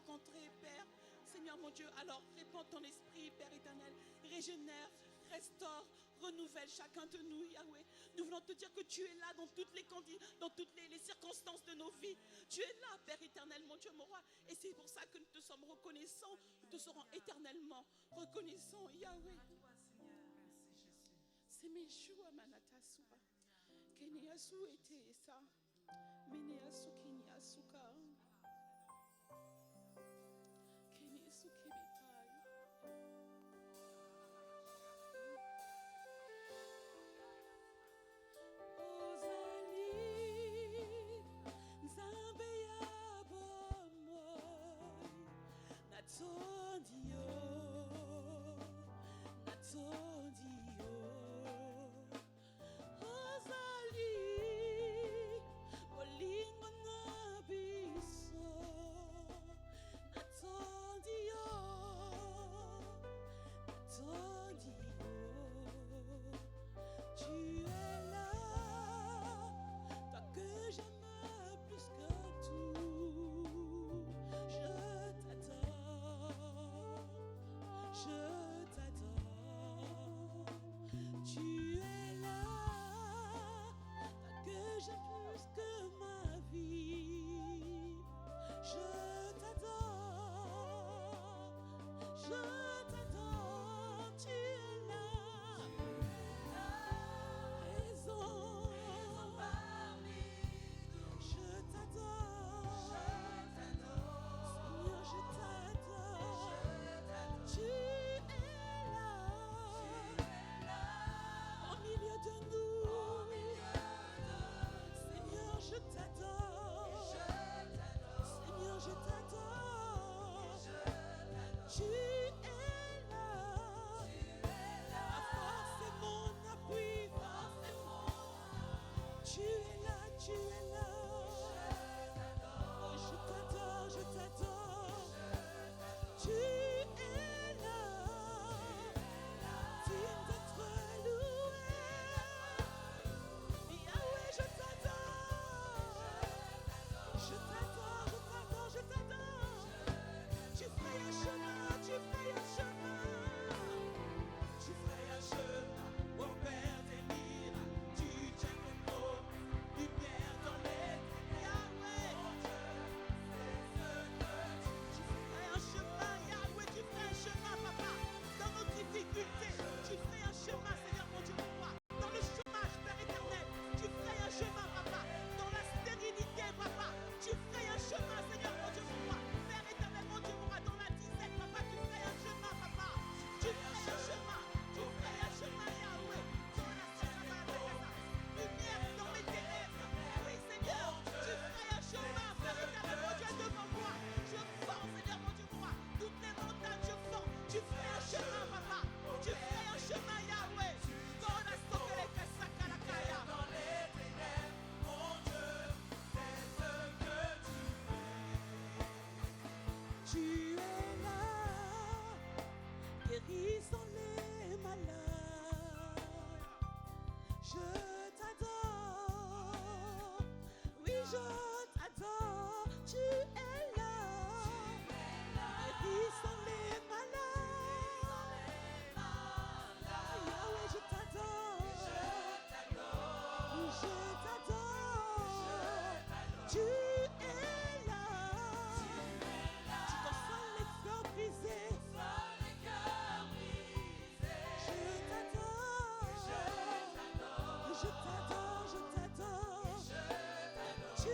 rencontrer, Père. Seigneur mon Dieu, alors répands ton esprit, Père éternel, régénère, restaure, renouvelle chacun de nous, Yahweh. Nous voulons te dire que tu es là dans toutes les circonstances de nos vies. Tu es là, Père éternel, mon Dieu, mon roi. Et c'est pour ça que nous te sommes reconnaissants, nous te serons éternellement reconnaissants, Yahweh. C'est Meshua Manatasuba. Keneyasu était ça. Meneyasu Kenyasuka. Keneyasu Kebetai. Natondio, Ozali, Olingo Nabiso, Natondio, tu es là, toi que j'aime plus que tout, je t'adore. Je t'adore, tu es là, toi que j'aime plus que ma vie. Je t'adore, tu es là, raison parmi nous. Je t'adore, Seigneur, je t'adore. Tu es là, au milieu de nous, Seigneur, je t'adore, Seigneur, je t'adore, tu es là, ma force et mon appui, tu es là, oh, je t'adore, tu es là, digne d'être loué. Yahweh, je t'adore. Tu ferais un chemin, tu ferais un chemin, ô Père des miracles, tu tiens ton trône, lumière dans les ténèbres. Yahweh, mon Dieu, tu ferais un chemin, Yahweh, tu ferais un chemin, papa, dans nos difficultés, tu ferais un chemin, Seigneur mon Dieu, mon roi, dans le chômage, Père éternel, tu ferais un chemin, papa, dans la stérilité, papa, tu ferais un chemin, Seigneur mon Dieu, mon roi, Père éternel, mon Dieu, mon roi, dans la disette, papa, tu ferais un chemin, papa, tu ferais un chemin, Yahweh, dans la lumière dans mes ténèbres, oui, Seigneur, tu ferais un chemin, Père éternel, mon Dieu, devant moi, je fends, Seigneur mon Dieu, mon roi, toutes les montagnes, je fends, tu ferais un chemin, papa, tu ferais un chemin, Yahweh, dans la sokeleka sakalakaya. Dans les ténèbres, mon Dieu, c'est ce que tu es là, guérissant les malades. Je t'adore, oui je t'adore, tu es là, guérissant les malades. Yahweh, je t'adore, tu es là, tu consoles les cœurs brisés. Je t'adore, tu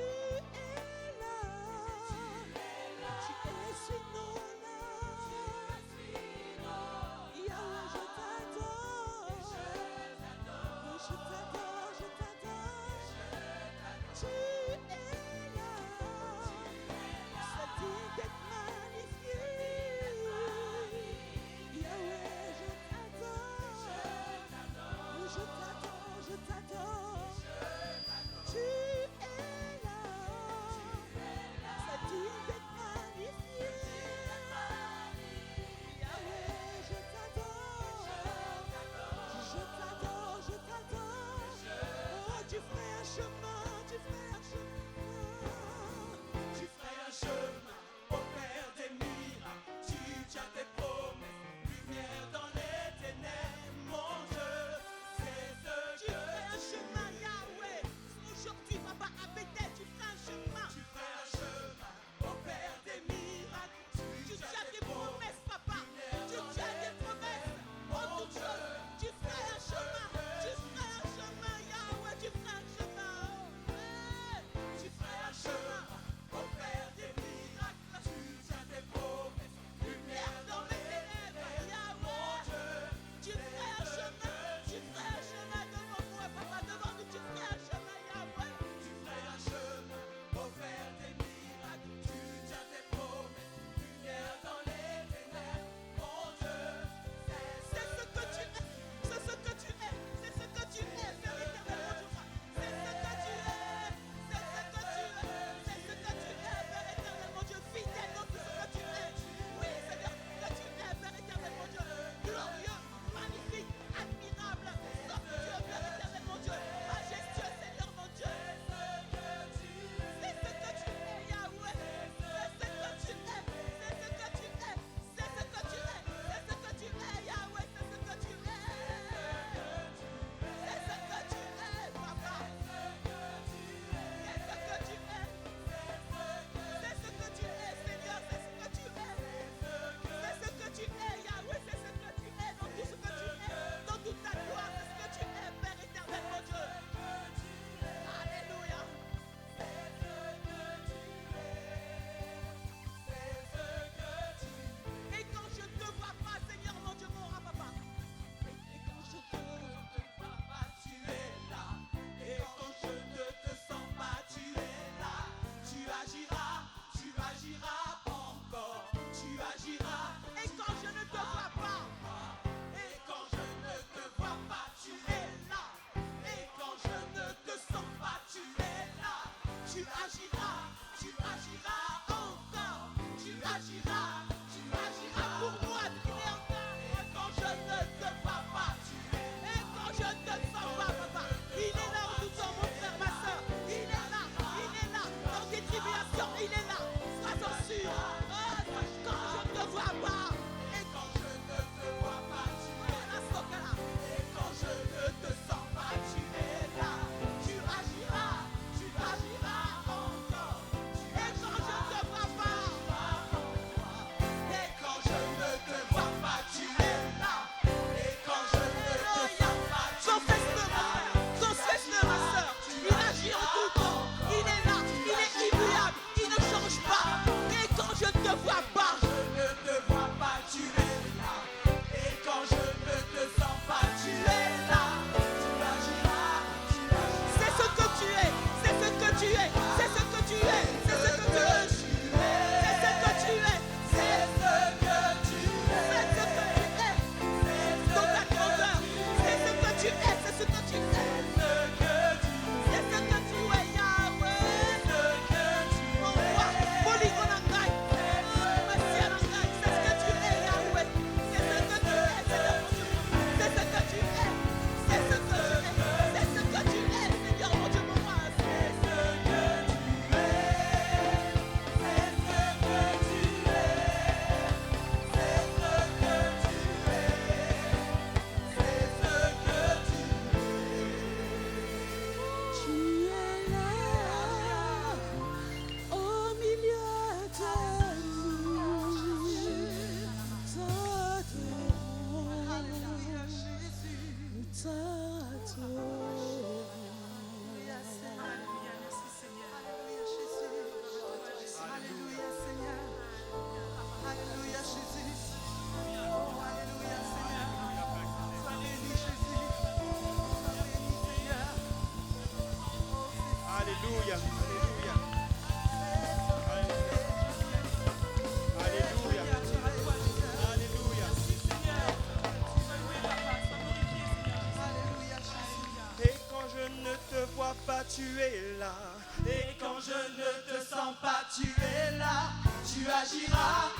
je ne te sens pas, tu es là. Tu agiras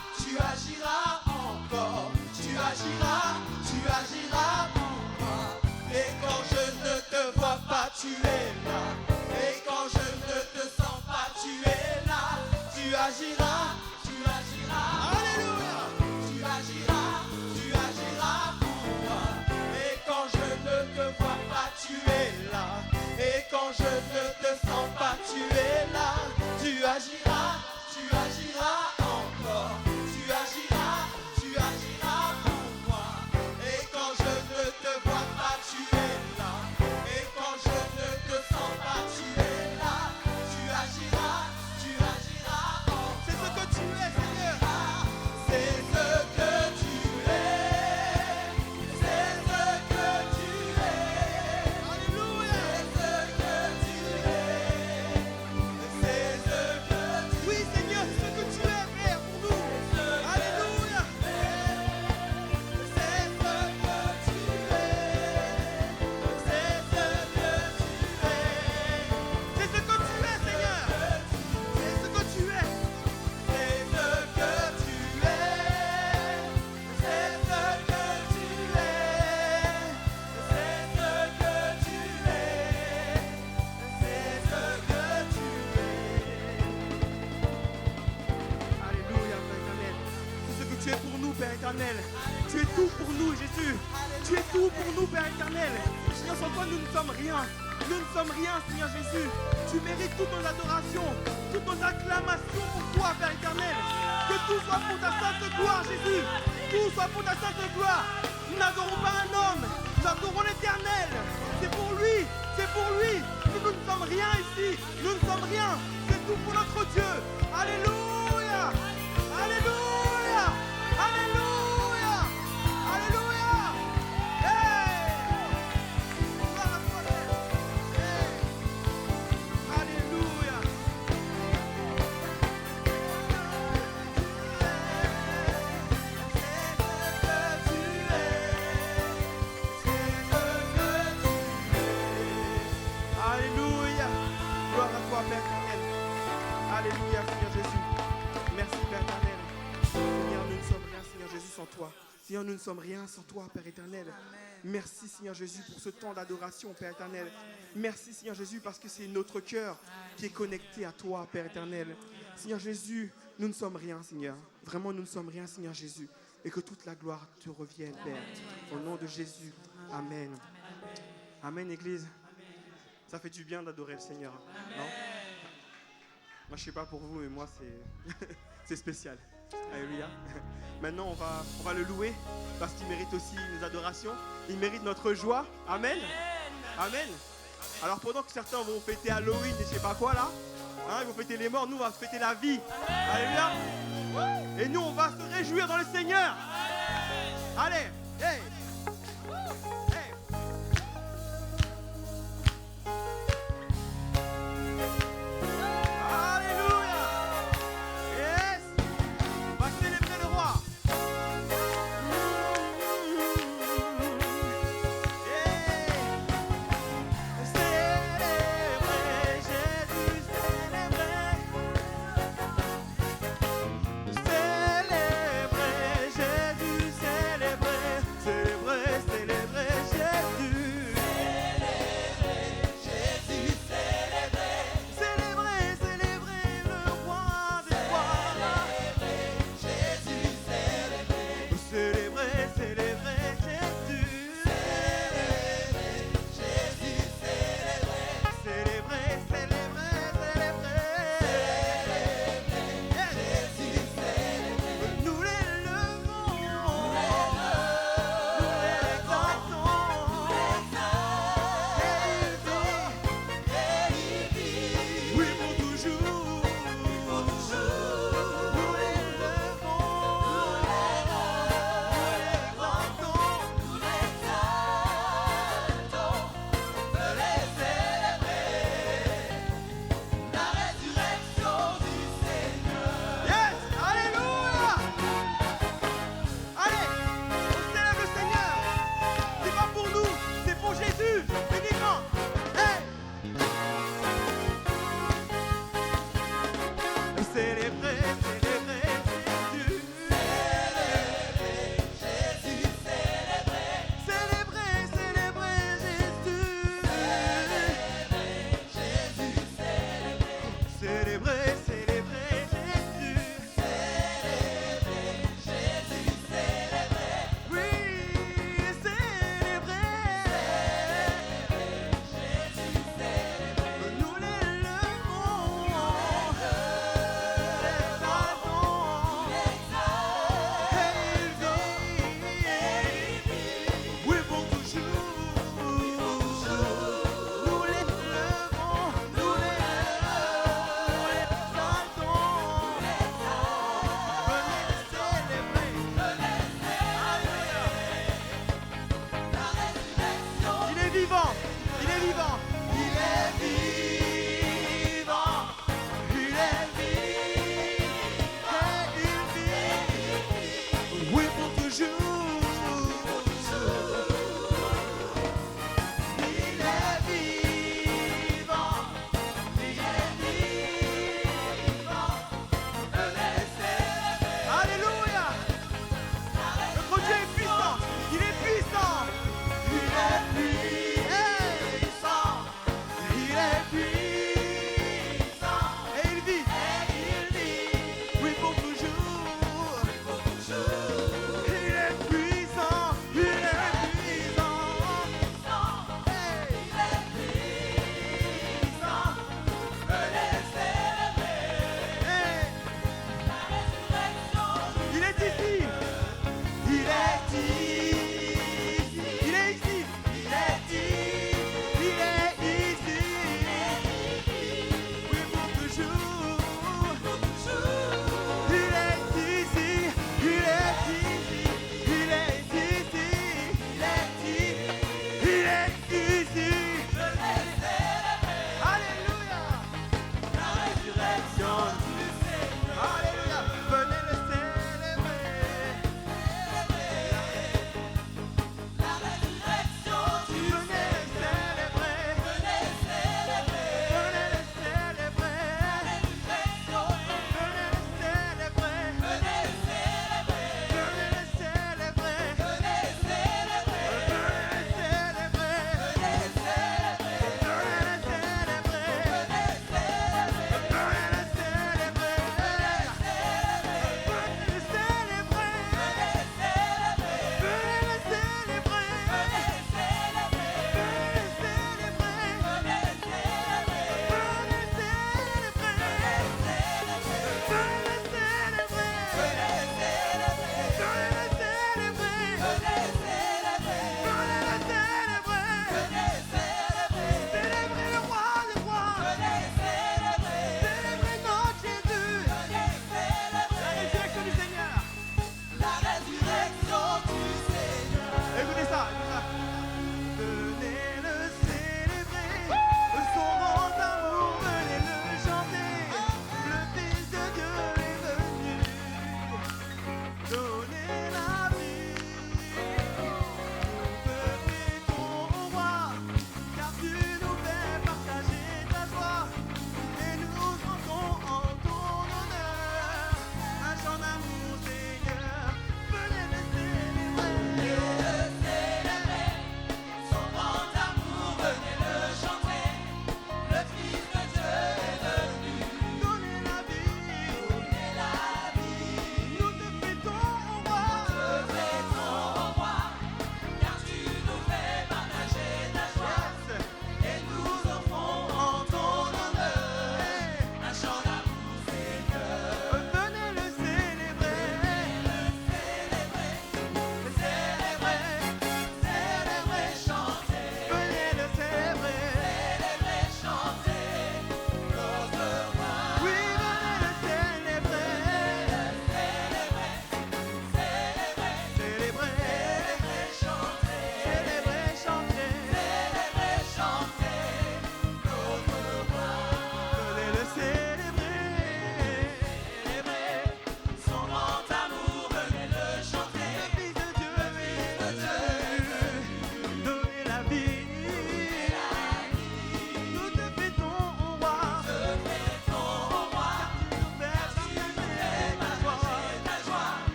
encore. Tu agiras en moi. Et quand je ne te vois pas, tu es là. Et quand je ne te sens pas, tu es là. Tu agiras. Alléluia. Tu agiras pour moi. Et quand je ne te vois pas, tu es là. Et quand je ne te sens pas, tu es là. Tu agiras encore. Tu agiras pour moi. Et quand je ne te vois pas, tu es là. Et quand je ne te sens pas, tu es là. Tu agiras encore. C'est ce que tu es, Seigneur. C'est ce que tu es. C'est ce que tu es. Alléluia. C'est ce que tu es. C'est ce que tu es. Oui, Seigneur, c'est ce que tu es, Père, pour nous. Alléluia. C'est ce que tu es. C'est ce que tu es. C'est ce que tu es, Seigneur. C'est ce que tu es. C'est ce que tu es. C'est ce que tu es. C'est ce que tu es. C'est ce que tu es. Alléluia, Père éternel. C'est ce que tu es pour nous, Père éternel. Tu es tout pour nous, Jésus. Tu es tout pour nous, Père éternel. Seigneur, sans toi, nous ne sommes rien. Nous ne sommes rien, Seigneur Jésus. Tu mérites toutes nos adorations, toutes nos acclamations pour toi, Père éternel. Que tout soit pour ta sainte gloire, Jésus. Tout soit pour ta sainte gloire. Nous n'adorons pas un homme, nous adorons l'Éternel. C'est pour lui, c'est pour lui. Nous ne sommes rien ici. Nous ne sommes rien. C'est tout pour notre Dieu. Alléluia. Alléluia. Alléluia. Alléluia. Hey. Gloire à toi, Père. Hey. Alléluia. Alléluia. Gloire à toi, Père éternel. Alléluia, Seigneur Jésus. Merci, Père éternel. Seigneur, nous ne sommes rien, Seigneur Jésus, sans toi. Seigneur, nous ne sommes rien sans toi, Père éternel. Merci, Seigneur Jésus, pour ce temps d'adoration, Père éternel. Merci, Seigneur Jésus, parce que c'est notre cœur qui est connecté à toi, Père éternel. Seigneur Jésus, nous ne sommes rien, Seigneur. Vraiment, nous ne sommes rien, Seigneur Jésus. Et que toute la gloire te revienne, Père. Au nom de Jésus. Amen. Amen, Église. Ça fait du bien d'adorer le Seigneur. Non? Moi, je sais pas pour vous, mais moi, c'est spécial. Alléluia. Maintenant, on va le louer parce qu'il mérite aussi nos adorations. Il mérite notre joie. Amen. Amen. Alors, pendant que certains vont fêter Halloween et je sais pas quoi là, hein, ils vont fêter les morts, nous, on va fêter la vie. Alléluia. Et nous, on va se réjouir dans le Seigneur. Allez. Hey. Hey. Alléluia. Yes. On va célébrer le roi. Célébrer Jésus, célébrer. Célébrer Jésus, célébrer.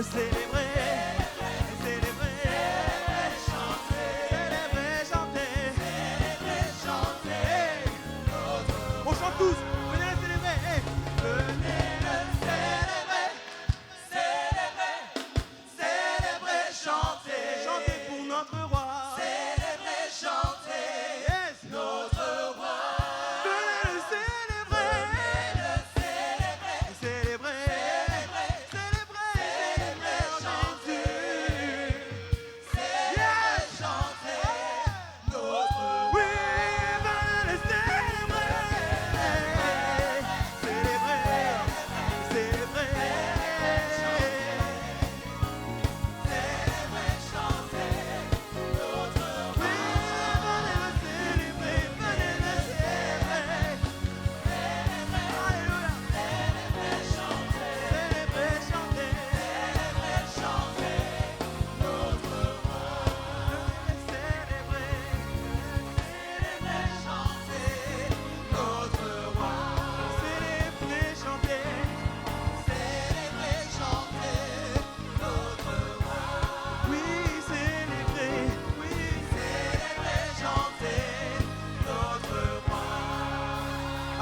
On chante tous, venez le célébrer. Venez le célébrer, célébrer, chanter. Chanter pour notre roi. Célébrer, chanter. Yes. Notre roi. Venez le célébrer, célébrer, Jésus. Yes. Chanter notre roi. Oui, venez le célébrer,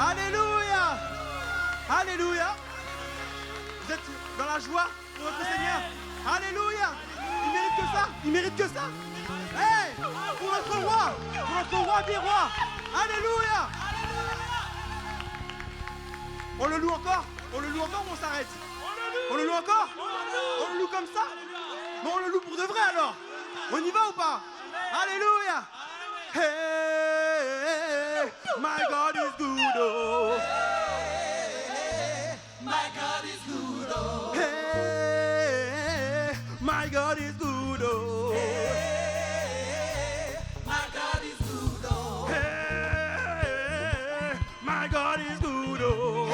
Alléluia! Alléluia! Vous êtes dans la joie de notre Seigneur? Alléluia! Il mérite que ça! Il mérite que ça! Hey! Pour notre roi des rois! Alléluia! On le loue encore? On le loue encore ou on s'arrête? On le loue encore? On le loue comme ça? Mais on le loue pour de vrai alors? On y va ou pas? Alléluia! Hey, my God is good, oh. My God is good, oh. Hey, my God is good, oh. My God is good, oh. Hey, my God is good, oh.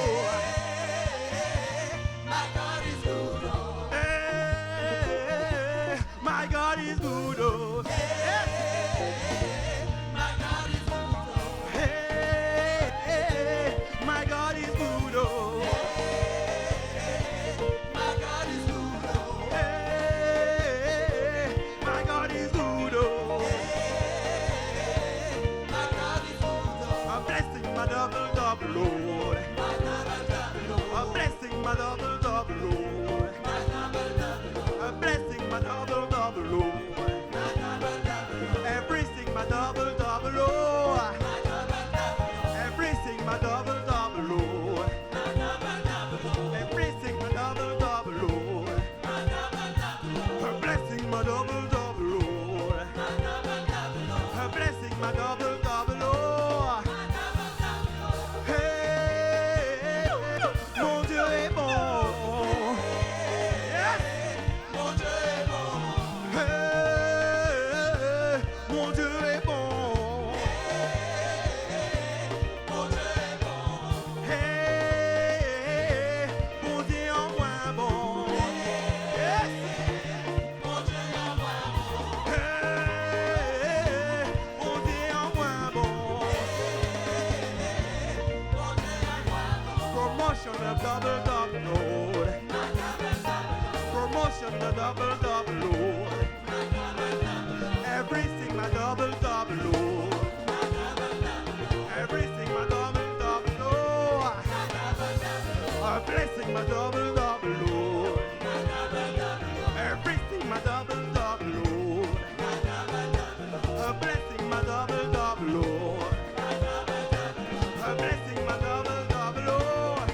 My God is good, oh. Hey, my God is good, oh. Lord, a blessing, my double, double, Lord, a blessing, my double, double, Lord, everything, my double, double, Lord, everything, my double, double, Lord, everything, my double, double, Lord, a blessing, my double, double, Lord, a blessing, my double, double, Lord. Double, double, Lord. Promotion, the double, double, Lord. Everything, my double, double, Lord. Everything, my double, double, Lord. A blessing, my double, double, Lord. Everything, my double, double, Lord. A blessing, my double, double, Lord. A blessing, my double, double, Lord.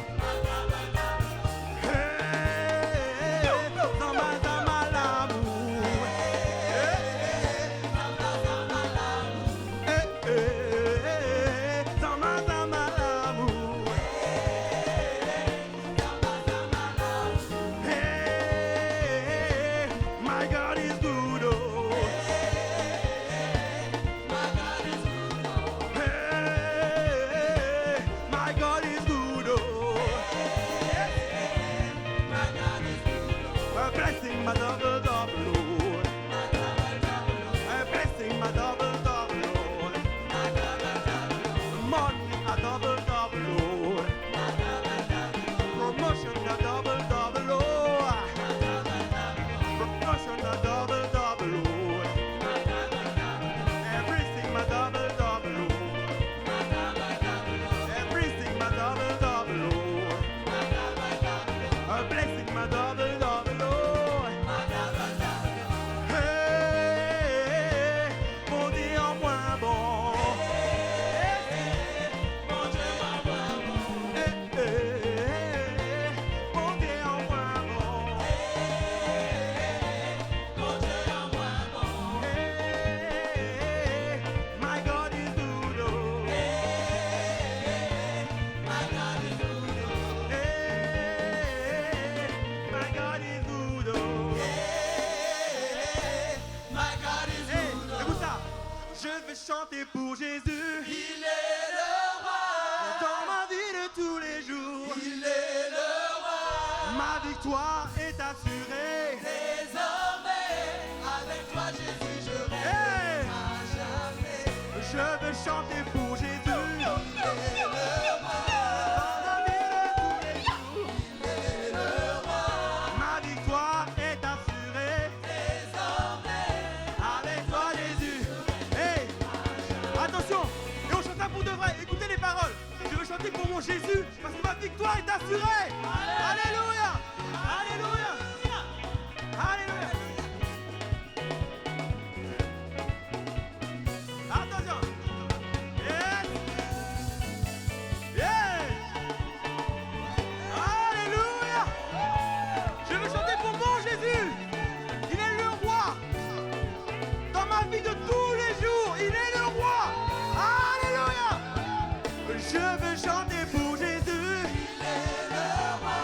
tous les jours. Il est le roi. Ma victoire est assurée. Désormais, avec toi Jésus, je règne Hey! à jamais. Je veux chanter pour Jésus. Il est le roi. Dans la vie de tous les jours. Il est le roi. Ma victoire est assurée. Désormais, Avec toi Jésus. Hey! Attention! Et on chante ça pour de vrai. Écoutez les paroles. Je veux chanter pour mon Jésus parce que ma victoire est assurée. Alléluia! Alléluia! Alléluia! Attention! Yes! Yes! Alléluia! Je veux chanter pour mon Jésus. Il est le roi. Dans ma vie de tous les jours, il est le roi. Alléluia! Je veux chanter pour Jésus. il est le roi.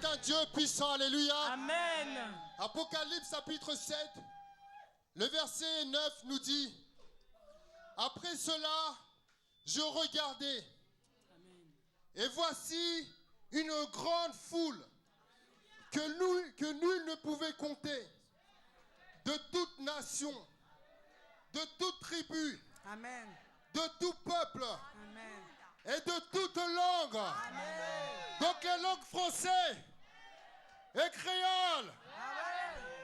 C'est un Dieu puissant, alléluia. Amen. Apocalypse chapitre 7, le verset 9 nous dit, après cela, je regardais, et voici une grande foule que nul ne pouvait compter, de toute nation, de toute tribu, Amen. de tout peuple Amen. et de toute langue. Amen. Donc les langues français et créole,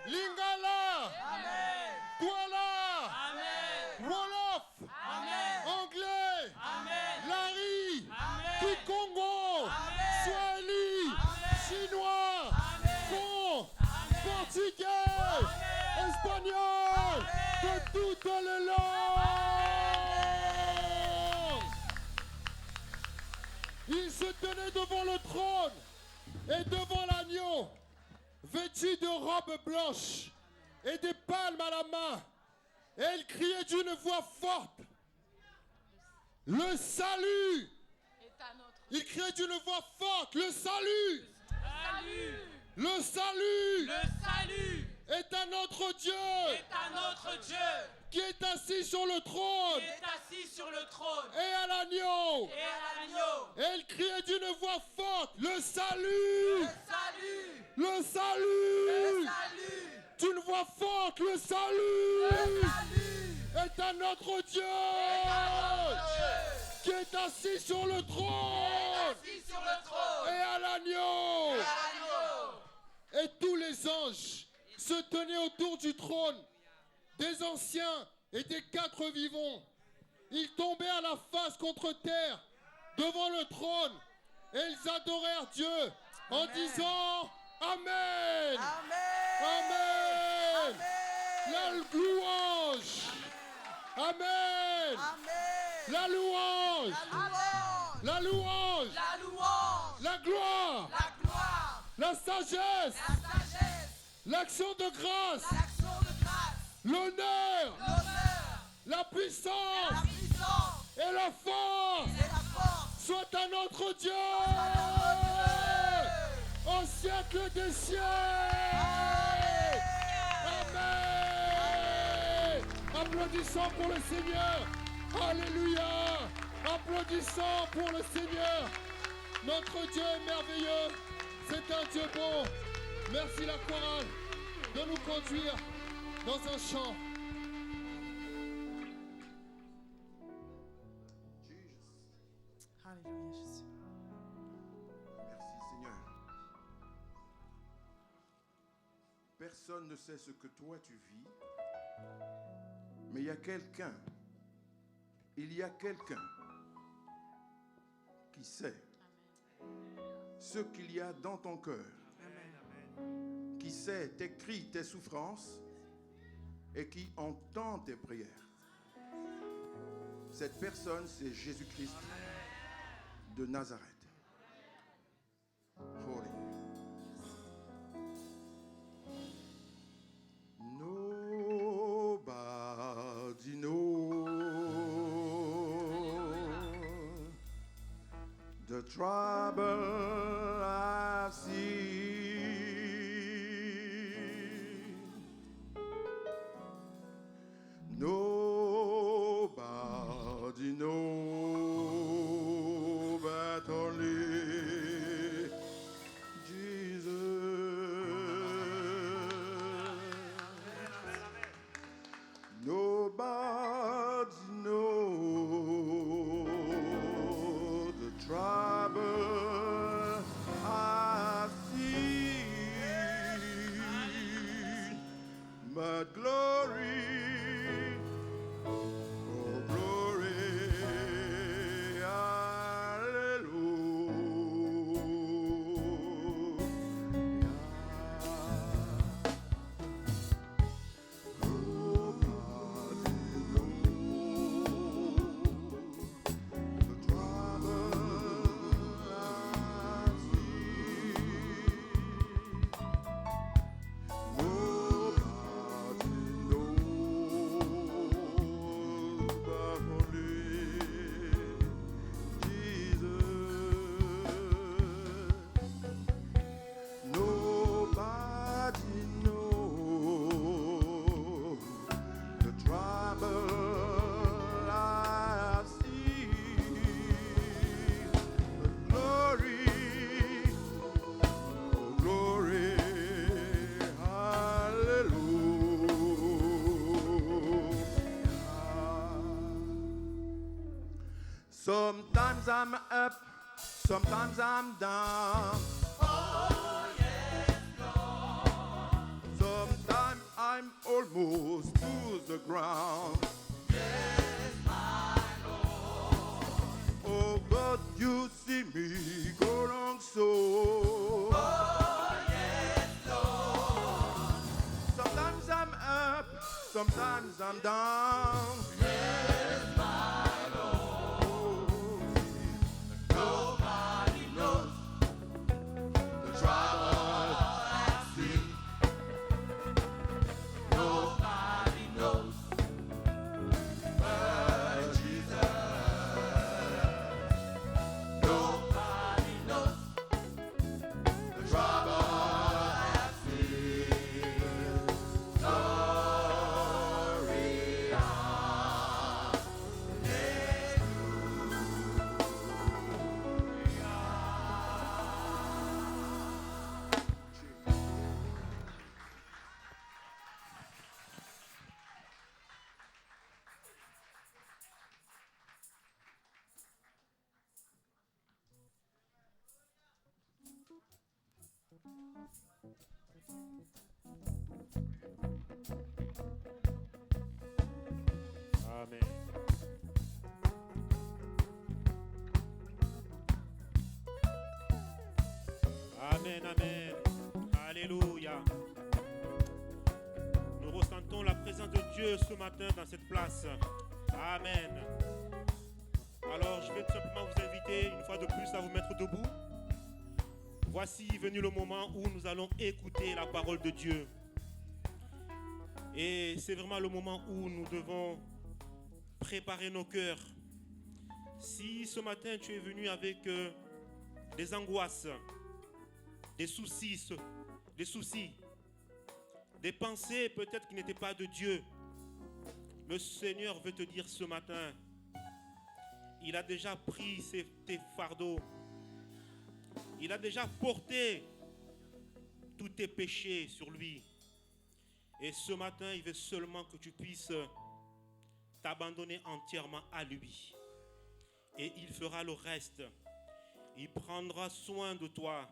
lingala, Amen. douala, Amen. wolof, Amen. anglais, Amen. lari, Amen. kikongo, Amen. swahili, Amen. chinois, Amen. fon, Amen. portugais, Amen. espagnol, Amen. de toutes les langues. Il se tenait devant le trône et devant l'agneau, vêtu de robes blanches et des palmes à la main. Et il criait d'une voix forte, le salut. Il criait d'une voix forte, le salut. Salut. Le salut Le salut est à notre Dieu est à notre Dieu qui est assis sur le trône qui est assis sur le trône et à l'agneau. et à l'agneau. Et il criait d'une voix forte, le salut. Le salut. Le Le salut salut. d'une voix forte, le Le salut salut est à notre Dieu est à notre Dieu qui est assis sur le qui est trône assis sur le trône et à l'agneau. et à l'agneau. Et tous les anges se tenaient autour du trône, des anciens et des quatre vivants. Ils tombèrent la face contre terre devant le trône et ils adorèrent Dieu en disant Amen. Amen. La louange. Amen. La louange. La louange. La louange, La gloire. la gloire, La sagesse. la sagesse, L'action de grâce. l'action de grâce, L'honneur. l'honneur, La puissance. la puissance Et la force. et la force Soit à notre Dieu. Dieu. Au siècle des siècles. Amen. Applaudissons pour le Seigneur. Alléluia. Applaudissons pour le Seigneur. Notre Dieu est merveilleux. C'est un Dieu bon. Merci la chorale de nous conduire dans un chant. Alléluia, Jésus. Merci Seigneur. Personne ne sait ce que toi tu vis, mais il y a quelqu'un qui sait ce qu'il y a dans ton cœur, qui sait tes cris, tes souffrances et qui entend tes prières. Cette personne, c'est Jésus-Christ de Nazareth. Holy. Nobody knows the trouble I've seen. Nobody knows but only nobody knows the trouble I've seen, but glory, oh glory, hallelujah. Sometimes I'm up, sometimes I'm down. Sometimes I'm almost to the ground. Oh God, you see me go along so. Sometimes I'm up, sometimes I'm down. Nobody knows the trouble I see. Nobody knows but Jesus. Nobody knows the trouble I feel. Sorry, Amen. Amen, amen. Alléluia. Nous ressentons la présence de Dieu ce matin dans cette place. Amen. Alors, je vais tout simplement vous inviter une fois de plus à vous mettre debout. Voici venu le moment où nous allons écouter la parole de Dieu. Et c'est vraiment le moment où nous devons préparer nos cœurs. Si ce matin tu es venu avec des angoisses, des soucis, des pensées peut-être qui n'étaient pas de Dieu, le Seigneur veut te dire ce matin, il a déjà pris tes fardeaux, il a déjà porté tous tes péchés sur lui. Et ce matin, il veut seulement que tu puisses t'abandonner entièrement à lui. Et il fera le reste. Il prendra soin de toi.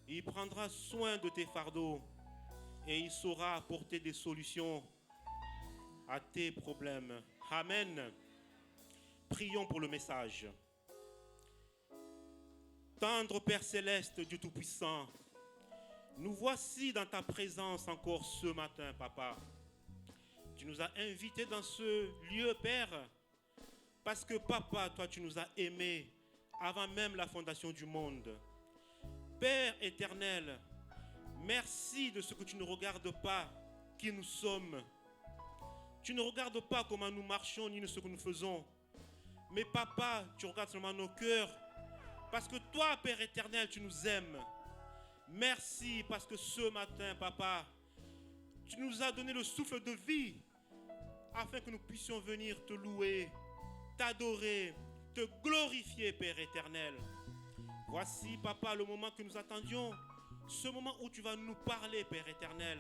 Il prendra soin de tes fardeaux. Et il saura apporter des solutions à tes problèmes. Amen. Prions pour le message. Tendre Père Céleste, Dieu Tout-Puissant, nous voici dans ta présence encore ce matin, Papa. Tu nous as invités dans ce lieu, Père, parce que, Papa, toi, tu nous as aimés avant même la fondation du monde. Père éternel, merci de ce que tu ne regardes pas qui nous sommes. Tu ne regardes pas comment nous marchons ni de ce que nous faisons. Mais, Papa, tu regardes seulement nos cœurs, parce que toi, Père éternel, tu nous aimes. Merci parce que ce matin, Papa, tu nous as donné le souffle de vie afin que nous puissions venir te louer, t'adorer, te glorifier, Père éternel. Voici, Papa, le moment que nous attendions, ce moment où tu vas nous parler, Père éternel.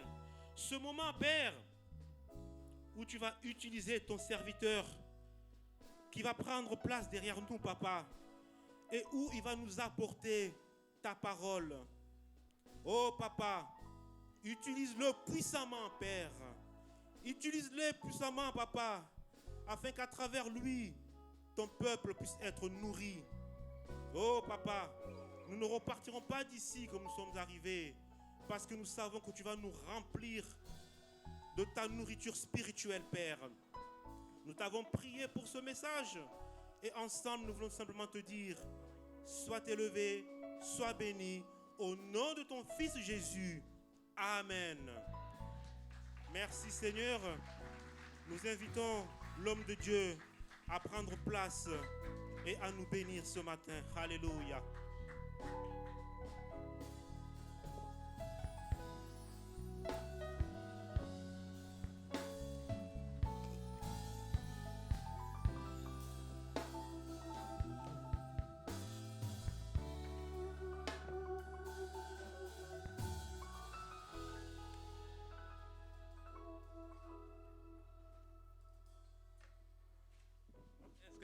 Ce moment, Père, où tu vas utiliser ton serviteur qui va prendre place derrière nous, Papa, et où il va nous apporter ta parole. Oh Papa, utilise-le puissamment, Père. Utilise-le puissamment, Papa, afin qu'à travers lui, ton peuple puisse être nourri. Oh Papa, nous ne repartirons pas d'ici comme nous sommes arrivés, parce que nous savons que tu vas nous remplir de ta nourriture spirituelle, Père. Nous t'avons prié pour ce message, et ensemble nous voulons simplement te dire, sois élevé, sois béni, au nom de ton Fils Jésus. Amen. Merci Seigneur. Nous invitons l'homme de Dieu à prendre place et à nous bénir ce matin. Alléluia.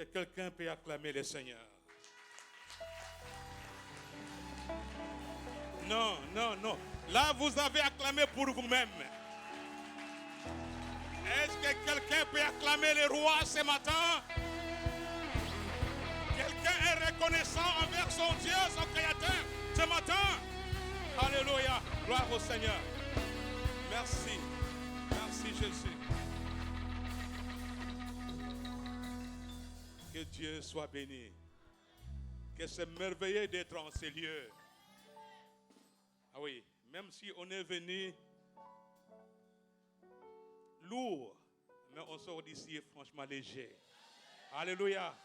que quelqu'un peut acclamer le Seigneur? Non, non, non. Là, vous avez acclamé pour vous-même. Est-ce que quelqu'un peut acclamer le roi ce matin? Quelqu'un est reconnaissant envers son Dieu, son Créateur, ce matin? Alléluia. Gloire au Seigneur. Merci. Merci Jésus. Que Dieu soit béni. Que c'est merveilleux d'être en ces lieux. Ah oui, même si on est venu lourd, mais on sort d'ici franchement léger. Alléluia.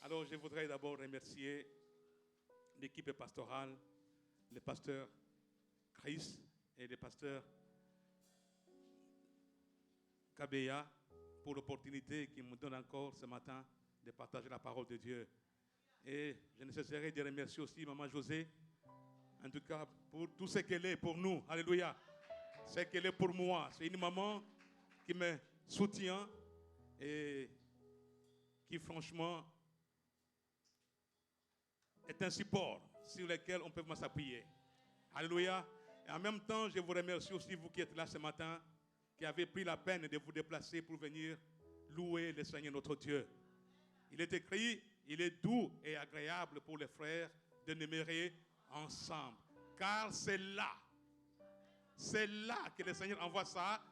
Alors je voudrais d'abord remercier l'équipe pastorale, le pasteur Chris et le pasteur Kabeya pour l'opportunité qu'ils me donnent encore ce matin de partager la parole de Dieu. Et je ne cesserai de remercier aussi Maman José, en tout cas pour tout ce qu'elle est pour nous. Alléluia. Ce qu'elle est pour moi. C'est une maman qui me soutient et qui franchement est un support sur lequel on peut s'appuyer. Alléluia. Et en même temps, je vous remercie aussi, vous qui êtes là ce matin, qui avez pris la peine de vous déplacer pour venir louer le Seigneur notre Dieu. Il est écrit, il est doux et agréable pour les frères de demeurer ensemble. Car c'est là que le Seigneur envoie sa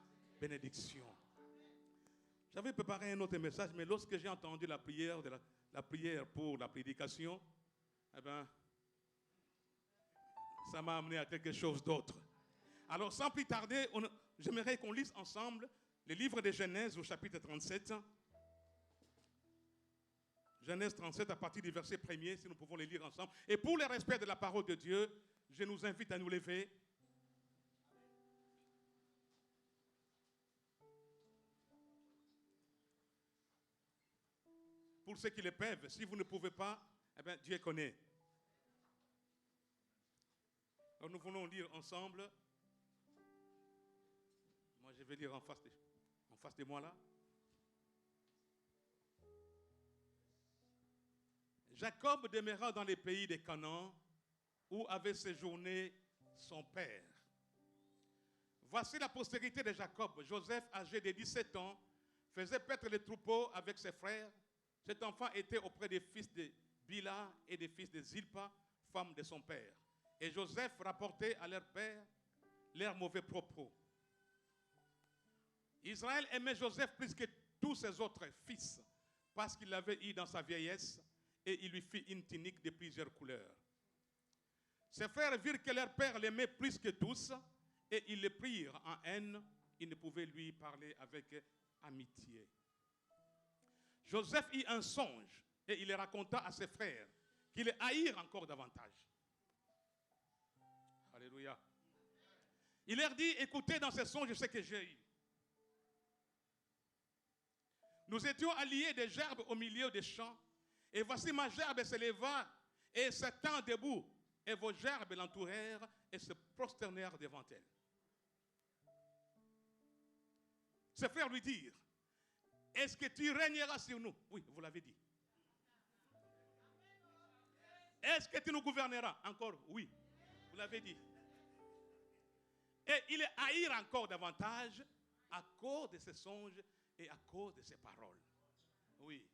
bénédiction. J'avais préparé un autre message, mais lorsque j'ai entendu la prière, la prière pour la prédication, eh bien, ça m'a amené à quelque chose d'autre. Alors, sans plus tarder, j'aimerais qu'on lise ensemble le livre de Genèse au chapitre 37. Genèse 37 à partir du verset 1er, si nous pouvons les lire ensemble. Et pour le respect de la parole de Dieu, je nous invite à nous lever. Pour ceux qui le peuvent, si vous ne pouvez pas, eh bien, Dieu connaît. Alors nous voulons lire ensemble. Moi, je vais lire en face de moi là. Jacob demeura dans les pays de Canaan, où avait séjourné son père. Voici la postérité de Jacob. Joseph, âgé de 17 ans, faisait paître les troupeaux avec ses frères. Cet enfant était auprès des fils de Bila et des fils de Zilpa, femme de son père. Et Joseph rapportait à leur père leurs mauvais propos. Israël aimait Joseph plus que tous ses autres fils, parce qu'il l'avait eu dans sa vieillesse, et il lui fit une tunique de plusieurs couleurs. Ses frères virent que leur père l'aimait plus que tous, et ils le prirent en haine. Ils ne pouvaient lui parler avec amitié. Joseph eut un songe, et il le raconta à ses frères, qui le haïrent encore davantage. Alléluia. Il leur dit, écoutez dans ce songe ce que j'ai eu. Nous étions alliés des gerbes au milieu des champs, et voici ma gerbe se leva et se tint debout, et vos gerbes l'entourèrent et se prosternèrent devant elle. Ses frères lui dirent, est-ce que tu régneras sur nous? Oui, vous l'avez dit. Est-ce que tu nous gouverneras? Encore, oui, vous l'avez dit. Et il les haïr encore davantage à cause de ses songes et à cause de ses paroles. Oui.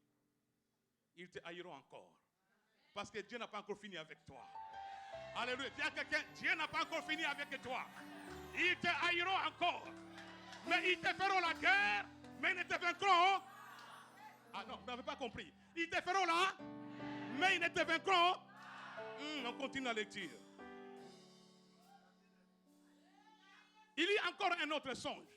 Ils te haïront encore. Parce que Dieu n'a pas encore fini avec toi. Alléluia. Dis à quelqu'un, Dieu n'a pas encore fini avec toi. Ils te haïront encore. Mais ils te feront la guerre, mais ils ne te vaincront. Ah non, vous n'avez pas compris. Ils te feront là, mais ils ne te vaincront. On continue la lecture. Il y a encore un autre songe.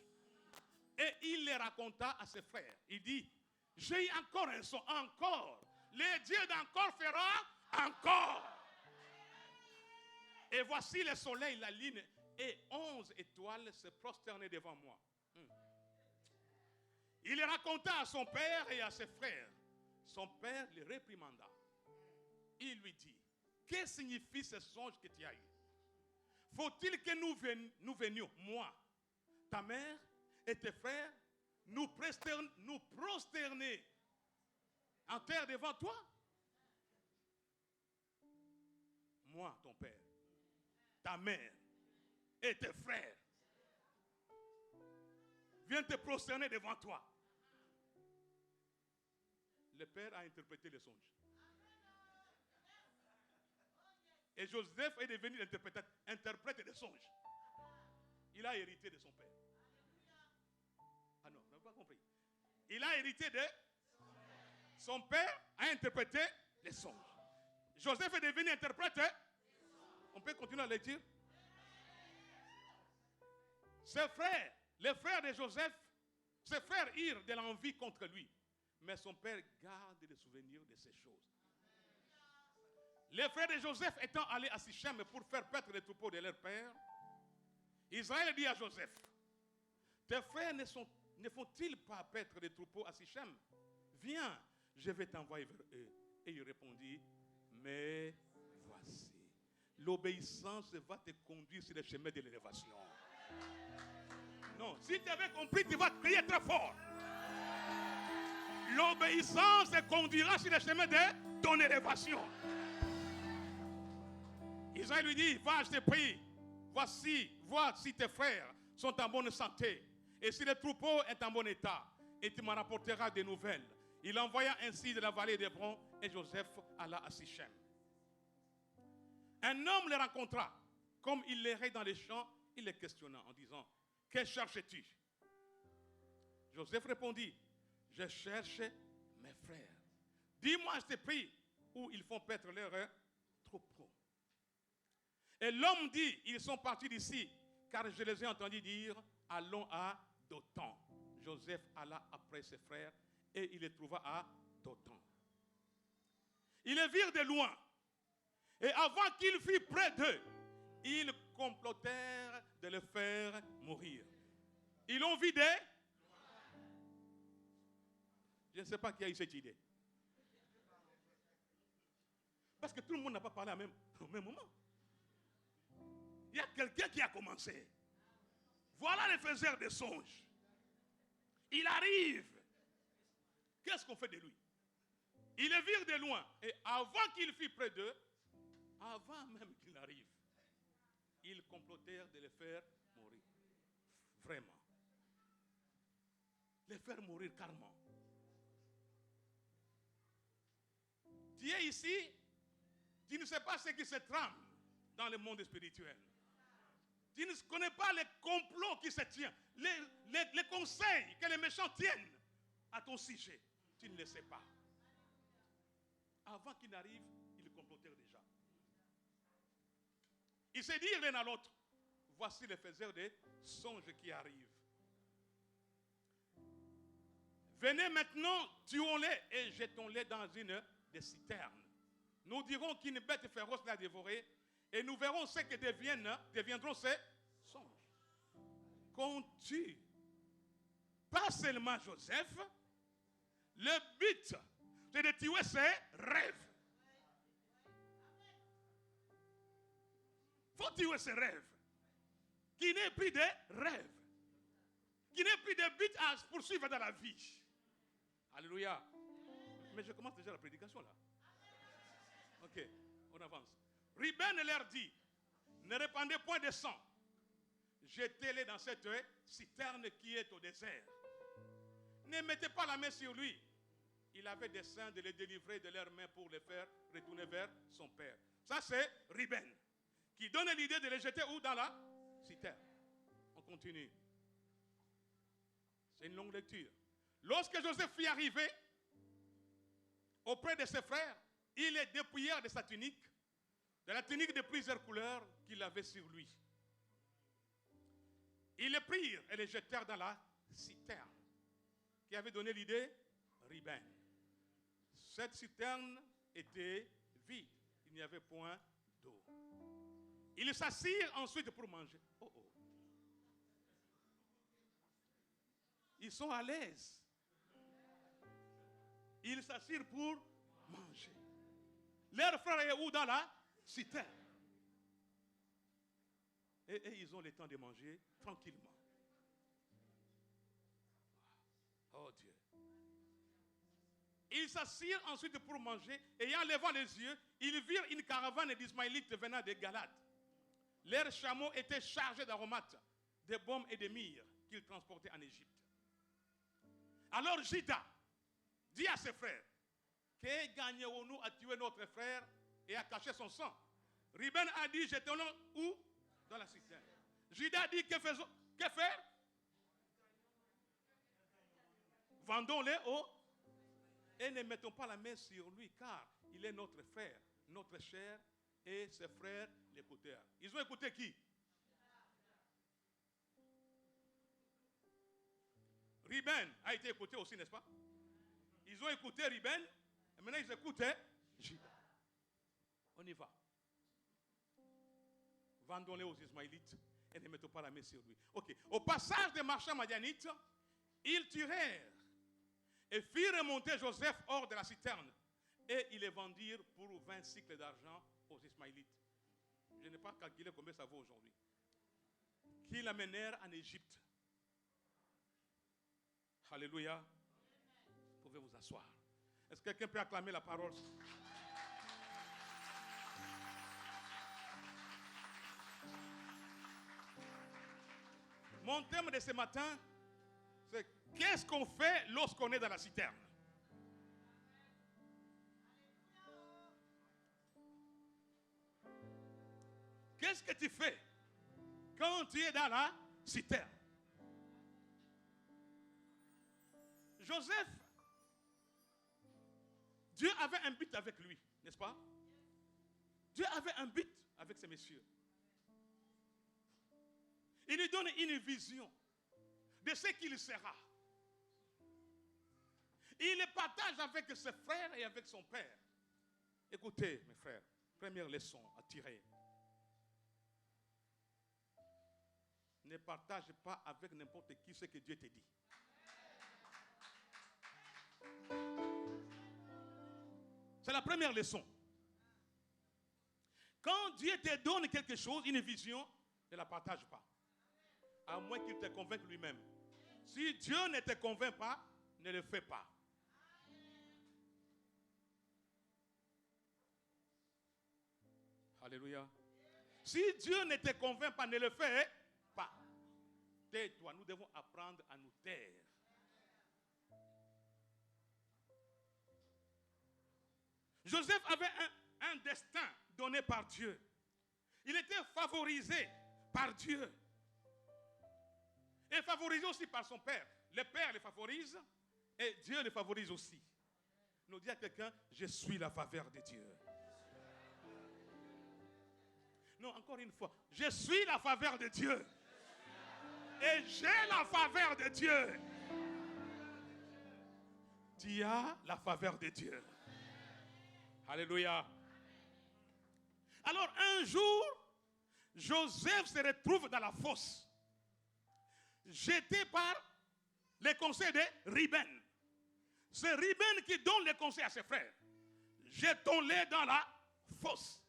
Et il les raconta à ses frères. Il dit, j'ai eu encore un songe, encore. Le Dieu d'encore fera encore. Et voici le soleil, la lune, et 11 étoiles se prosternaient devant moi. Il les raconta à son père et à ses frères. Son père les réprimanda. Il lui dit, que signifie ce songe que tu as eu? Faut-il que nous venions, moi, ta mère et tes frères, nous prosterner enterre devant toi. Moi, ton père, ta mère et tes frères viennent te prosterner devant toi. Le père a interprété le songe. Et Joseph est devenu interprète des songes. Il a hérité de son père. Ah non, vous n'avez pas compris. Il a hérité de son père, a interprété les songes. Joseph est devenu interprète. On peut continuer à le dire. Ses frères, les frères de Joseph, ses frères eurent de l'envie contre lui. Mais son père garde le souvenir de ces choses. Les frères de Joseph étant allés à Sichem pour faire paître les troupeaux de leur père, Israël dit à Joseph, tes frères ne font-ils pas paître les troupeaux à Sichem? Viens, je vais t'envoyer vers eux. Et il répondit, mais voici, l'obéissance va te conduire sur le chemin de l'élévation. Non, si tu avais compris, tu vas crier très fort. L'obéissance te conduira sur le chemin de ton élévation. Israël lui dit, va, je te prie, vois si tes frères sont en bonne santé et si le troupeau est en bon état, et tu m'en rapporteras des nouvelles. Il envoya ainsi de la vallée d'Hébron et Joseph alla à Sichem. Un homme le rencontra, comme il l'errait dans les champs, il le questionna en disant, que cherches-tu? Joseph répondit, je cherche mes frères. Dis-moi, je te prie, où ils font paître leurs troupeaux. Et l'homme dit, ils sont partis d'ici, car je les ai entendus dire, allons à Dothan. Joseph alla après ses frères, et il les trouva à Dothan. Ils les virent de loin, et avant qu'il fût près d'eux, ils complotèrent de le faire mourir. Ils l'ont vidé. Je ne sais pas qui a eu cette idée. Parce que tout le monde n'a pas parlé au même moment. Il y a quelqu'un qui a commencé. Voilà le faiseur de songes. Il arrive. Qu'est-ce qu'on fait de lui? Il les vire de loin. Et avant qu'il fût près d'eux, avant même qu'il arrive, ils complotèrent de les faire mourir. Vraiment. Les faire mourir carrément. Tu es ici, tu ne sais pas ce qui se trame dans le monde spirituel. Tu ne connais pas les complots qui se tiennent, les conseils que les méchants tiennent à ton sujet. Tu ne le sais pas. Avant qu'il n'arrive, ils complotèrent déjà. Ils se dirent l'un à l'autre, voici les faiseurs des songes qui arrivent. Venez maintenant, tuons-les et jetons-les dans une des citernes. Nous dirons qu'une bête féroce l'a dévoré et nous verrons ce que deviendront ces songes. Qu'on tue pas seulement Joseph, le but c'est de tuer ses rêves. Faut tuer ses rêves. Qui n'ait plus de rêves. Qui n'ait plus de but à se poursuivre dans la vie. Alléluia. Mais je commence déjà la prédication là. Ok, on avance. Ruben leur dit, ne répandez point de sang. Jetez-les dans cette citerne qui est au désert. Ne mettez pas la main sur lui. Il avait dessein de les délivrer de leurs mains pour les faire retourner vers son père. Ça c'est Ruben, qui donne l'idée de les jeter où? Dans la citerne. On continue. C'est une longue lecture. Lorsque Joseph fut arrivé auprès de ses frères, ils les dépouillèrent de sa tunique, de la tunique de plusieurs couleurs qu'il avait sur lui. Ils les prirent et les jetèrent dans la citerne. Qui avait donné l'idée? Ruben. Cette citerne était vide. Il n'y avait point d'eau. Ils s'assirent ensuite pour manger. Oh oh. Ils sont à l'aise. Ils s'assirent pour manger. Leur frère est où? Dans la citerne. Et ils ont le temps de manger tranquillement. Oh Dieu. ils s'assirent ensuite pour manger, et en levant les yeux, ils virent une caravane d'Ismaélites venant de Galade. Leurs chameaux étaient chargés d'aromates, de baumes et de myrrhe qu'ils transportaient en Égypte. Alors Juda dit à ses frères, que gagnons-nous à tuer notre frère et à cacher son sang? Ruben a dit, jetons-le où? Dans la citerne. Juda dit, que faire? Vendons-les au... Et ne mettons pas la main sur lui, car il est notre frère, notre chair, et ses frères l'écoutèrent. Ils ont écouté qui? Ruben a été écouté aussi, n'est-ce pas? Ils ont écouté Ruben, et maintenant ils écoutaient Juda. On y va. Vendons-les aux Ismaélites et ne mettons pas la main sur lui. Ok. Au passage des marchands madianites, ils tirèrent et firent remonter Joseph hors de la citerne. Et ils les vendirent pour 20 cycles d'argent aux Ismaélites. Je n'ai pas calculé combien ça vaut aujourd'hui. Qui l'amenèrent en Égypte. Alléluia. Vous pouvez vous asseoir. Est-ce que quelqu'un peut acclamer la parole? Mon thème de ce matin, c'est qu'est-ce qu'on fait lorsqu'on est dans la citerne? Qu'est-ce que tu fais quand tu es dans la citerne? Joseph, Dieu avait un but avec lui, n'est-ce pas? Dieu avait un but avec ces messieurs. Il lui donne une vision de ce qu'il sera. Il le partage avec ses frères et avec son père. Écoutez, mes frères, première leçon à tirer. Ne partage pas avec n'importe qui ce que Dieu te dit. C'est la première leçon. Quand Dieu te donne quelque chose, une vision, ne la partage pas. À moins qu'il te convainque lui-même. Si Dieu ne te convainc pas, ne le fais pas. Alléluia. Si Dieu ne te convainc pas, ne le fais pas. Tais-toi, nous devons apprendre à nous taire. Joseph avait un destin donné par Dieu. Il était favorisé par Dieu. Et favorisé aussi par son père. Le père le favorise et Dieu le favorise aussi. Nous dit à quelqu'un, je suis la faveur de Dieu. Non, encore une fois, je suis la faveur de Dieu. Et j'ai la faveur de Dieu. Tu as la faveur de Dieu. Alléluia. Alors un jour, Joseph se retrouve dans la fosse, jeté par les conseils de Ruben. C'est Ruben qui donne les conseils à ses frères. Jetons-les dans la fosse.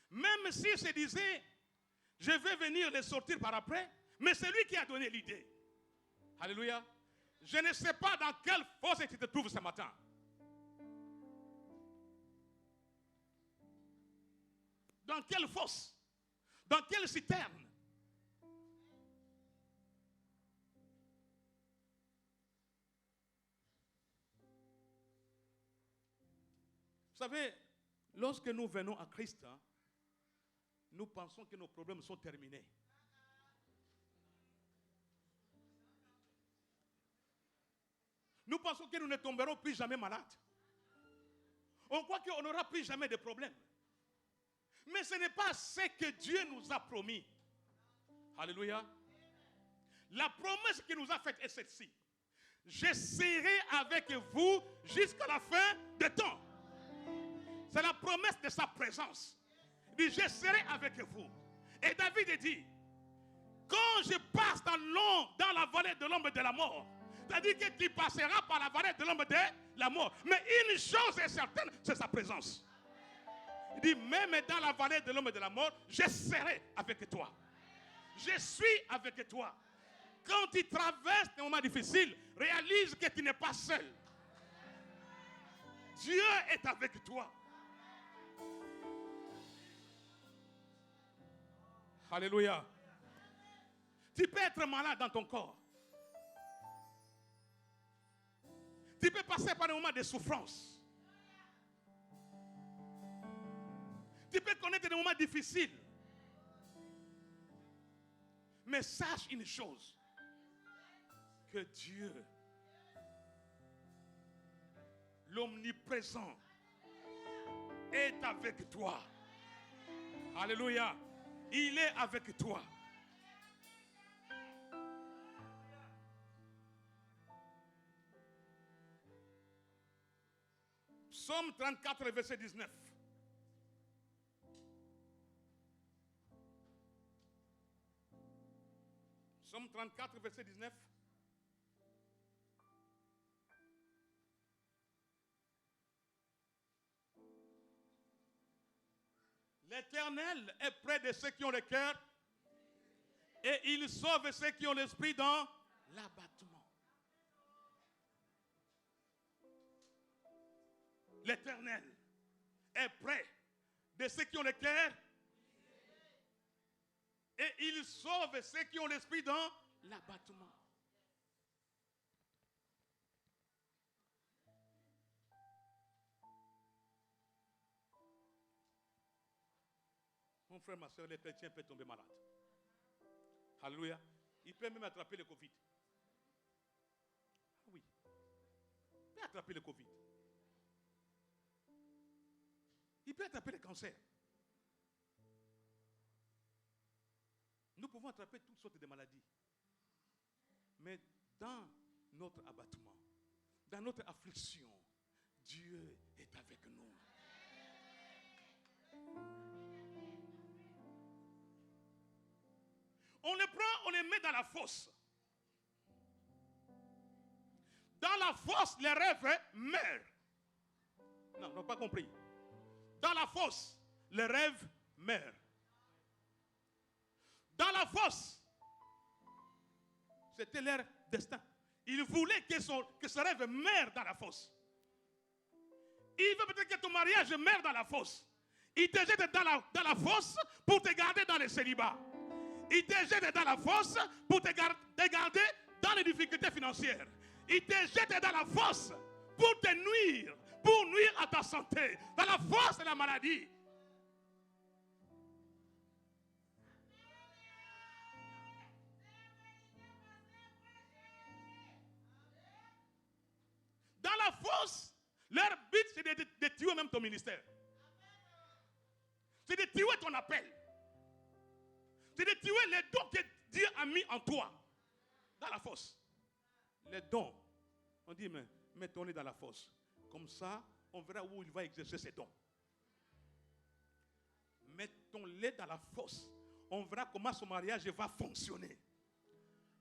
Même s'il se disait, je vais venir les sortir par après, mais c'est lui qui a donné l'idée. Alléluia. Je ne sais pas dans quelle fosse tu te trouves ce matin. Dans quelle fosse? Dans quelle citerne? Vous savez, lorsque nous venons à Christ, nous pensons que nos problèmes sont terminés. Nous pensons que nous ne tomberons plus jamais malades. On croit qu'on n'aura plus jamais de problèmes. Mais ce n'est pas ce que Dieu nous a promis. Alléluia. La promesse qu'il nous a faite est celle-ci. Je serai avec vous jusqu'à la fin des temps. C'est la promesse de sa présence. Il dit, je serai avec vous. Et David dit, quand je passe dans la vallée de l'ombre de la mort, c'est-à-dire que tu passeras par la vallée de l'ombre de la mort. Mais une chose est certaine, c'est sa présence. Il dit, même dans la vallée de l'ombre de la mort, je serai avec toi. Je suis avec toi. quand tu traverses des moments difficiles, réalise que tu n'es pas seul. Dieu est avec toi. Alléluia. Tu peux être malade dans ton corps. Tu peux passer par des moments de souffrance. Tu peux connaître des moments difficiles. Mais sache une chose, que Dieu, l'omniprésent, est avec toi. Alléluia. Il est avec toi. Psaume 34, verset 19. Psaume 34, verset 19. L'Éternel est près de ceux qui ont le cœur et il sauve ceux qui ont l'esprit dans l'abattement. L'Éternel est près de ceux qui ont le cœur et il sauve ceux qui ont l'esprit dans l'abattement. Mon frère, ma soeur, les chrétiens peuvent tomber malades. Alléluia. Il peut même attraper le Covid. Ah oui. Il peut attraper le Covid. Il peut attraper le cancer. Nous pouvons attraper toutes sortes de maladies. Mais dans notre abattement, dans notre affliction, Dieu est avec nous. On les prend, on les met dans la fosse. Dans la fosse, les rêves meurent. Non, on n'a pas compris. Dans la fosse, les rêves meurent. Dans la fosse, c'était leur destin. Ils voulaient que ce rêve meure dans la fosse. Il veut peut-être que ton mariage meure dans la fosse. Il te jette dans la fosse pour te garder dans le célibat. Il te jette dans la fosse pour te garder dans les difficultés financières. Il te jette dans la fosse pour te nuire, pour nuire à ta santé. Dans la fosse de la maladie. Dans la fosse, leur but c'est de tuer même ton ministère. C'est de tuer ton appel. C'est de tuer les dons que Dieu a mis en toi. Dans la fosse. Les dons. On dit, mais mettons-les dans la fosse. Comme ça, on verra où il va exercer ses dons. Mettons-les dans la fosse. On verra comment son mariage va fonctionner.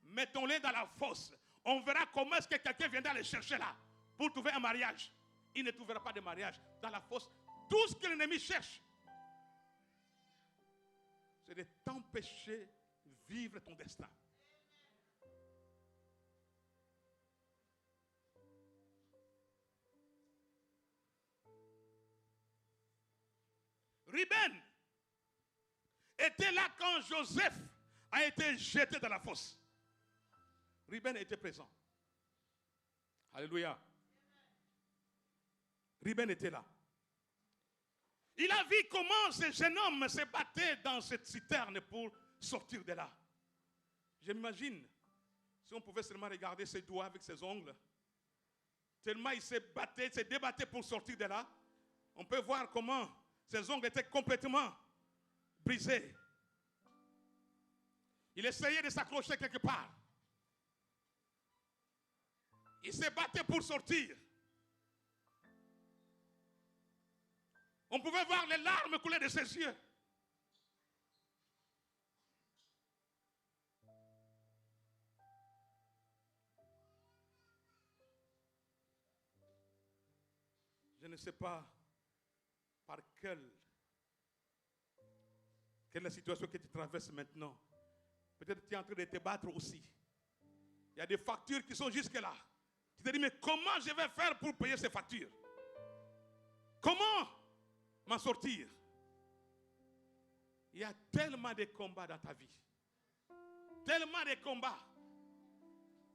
Mettons-les dans la fosse. On verra comment est-ce que quelqu'un viendra les chercher là. Pour trouver un mariage. Il ne trouvera pas de mariage. Dans la fosse, tout ce que l'ennemi cherche, c'est de t'empêcher de vivre ton destin. Ruben était là quand Joseph a été jeté dans la fosse. Ruben était présent. Alléluia. Ruben était là. Il a vu comment ce jeune homme se battait dans cette citerne pour sortir de là. Je m'imagine, si on pouvait seulement regarder ses doigts avec ses ongles, tellement il se débattait pour sortir de là, on peut voir comment ses ongles étaient complètement brisés. Il essayait de s'accrocher quelque part. Il se battait pour sortir. On pouvait voir les larmes couler de ses yeux. Je ne sais pas par quelle est la situation que tu traverses maintenant. Peut-être que tu es en train de te battre aussi. Il y a des factures qui sont jusque-là. Tu te dis, mais comment je vais faire pour payer ces factures? Comment m'en sortir? Il y a tellement de combats dans ta vie. Tellement de combats.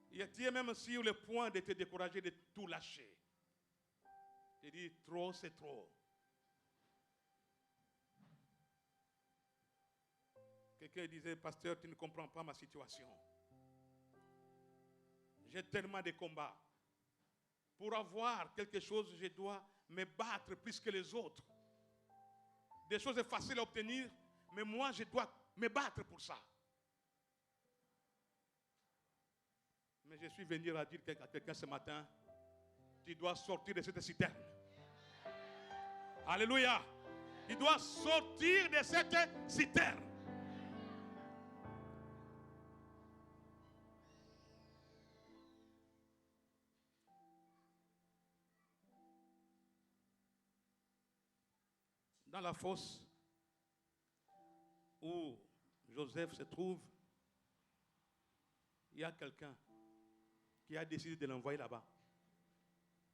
Tu es même sur le point de te décourager, de tout lâcher. Tu dis, trop, c'est trop. Quelqu'un disait, pasteur, tu ne comprends pas ma situation. J'ai tellement de combats. Pour avoir quelque chose, je dois me battre plus que les autres. Des choses faciles à obtenir, mais moi, je dois me battre pour ça. Mais je suis venu à dire à quelqu'un ce matin, tu dois sortir de cette citerne. Alléluia. Tu dois sortir de cette citerne. Dans la fosse où Joseph se trouve, il y a quelqu'un qui a décidé de l'envoyer là-bas.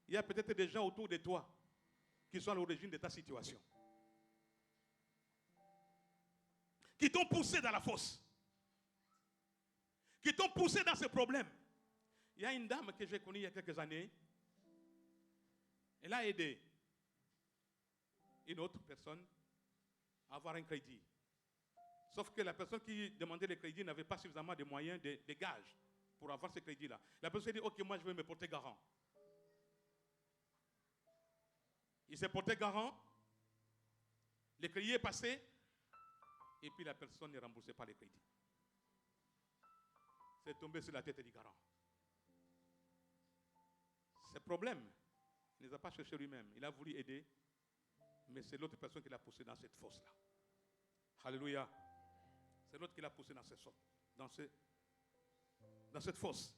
Il y a peut-être des gens autour de toi qui sont à l'origine de ta situation, qui t'ont poussé dans la fosse, qui t'ont poussé dans ce problème. Il y a une dame que j'ai connue il y a quelques années. Elle a aidé une autre personne à avoir un crédit. Sauf que la personne qui demandait le crédit n'avait pas suffisamment de moyens de gage pour avoir ce crédit-là. La personne dit, ok, moi je vais me porter garant. Il s'est porté garant, le crédit est passé, et puis la personne ne remboursait pas le crédit. C'est tombé sur la tête du garant. Ce problème, il ne les a pas cherchés lui-même. Il a voulu aider, mais c'est l'autre personne qui l'a poussé dans cette fosse-là. Alléluia. C'est l'autre qui l'a poussé dans cette fosse.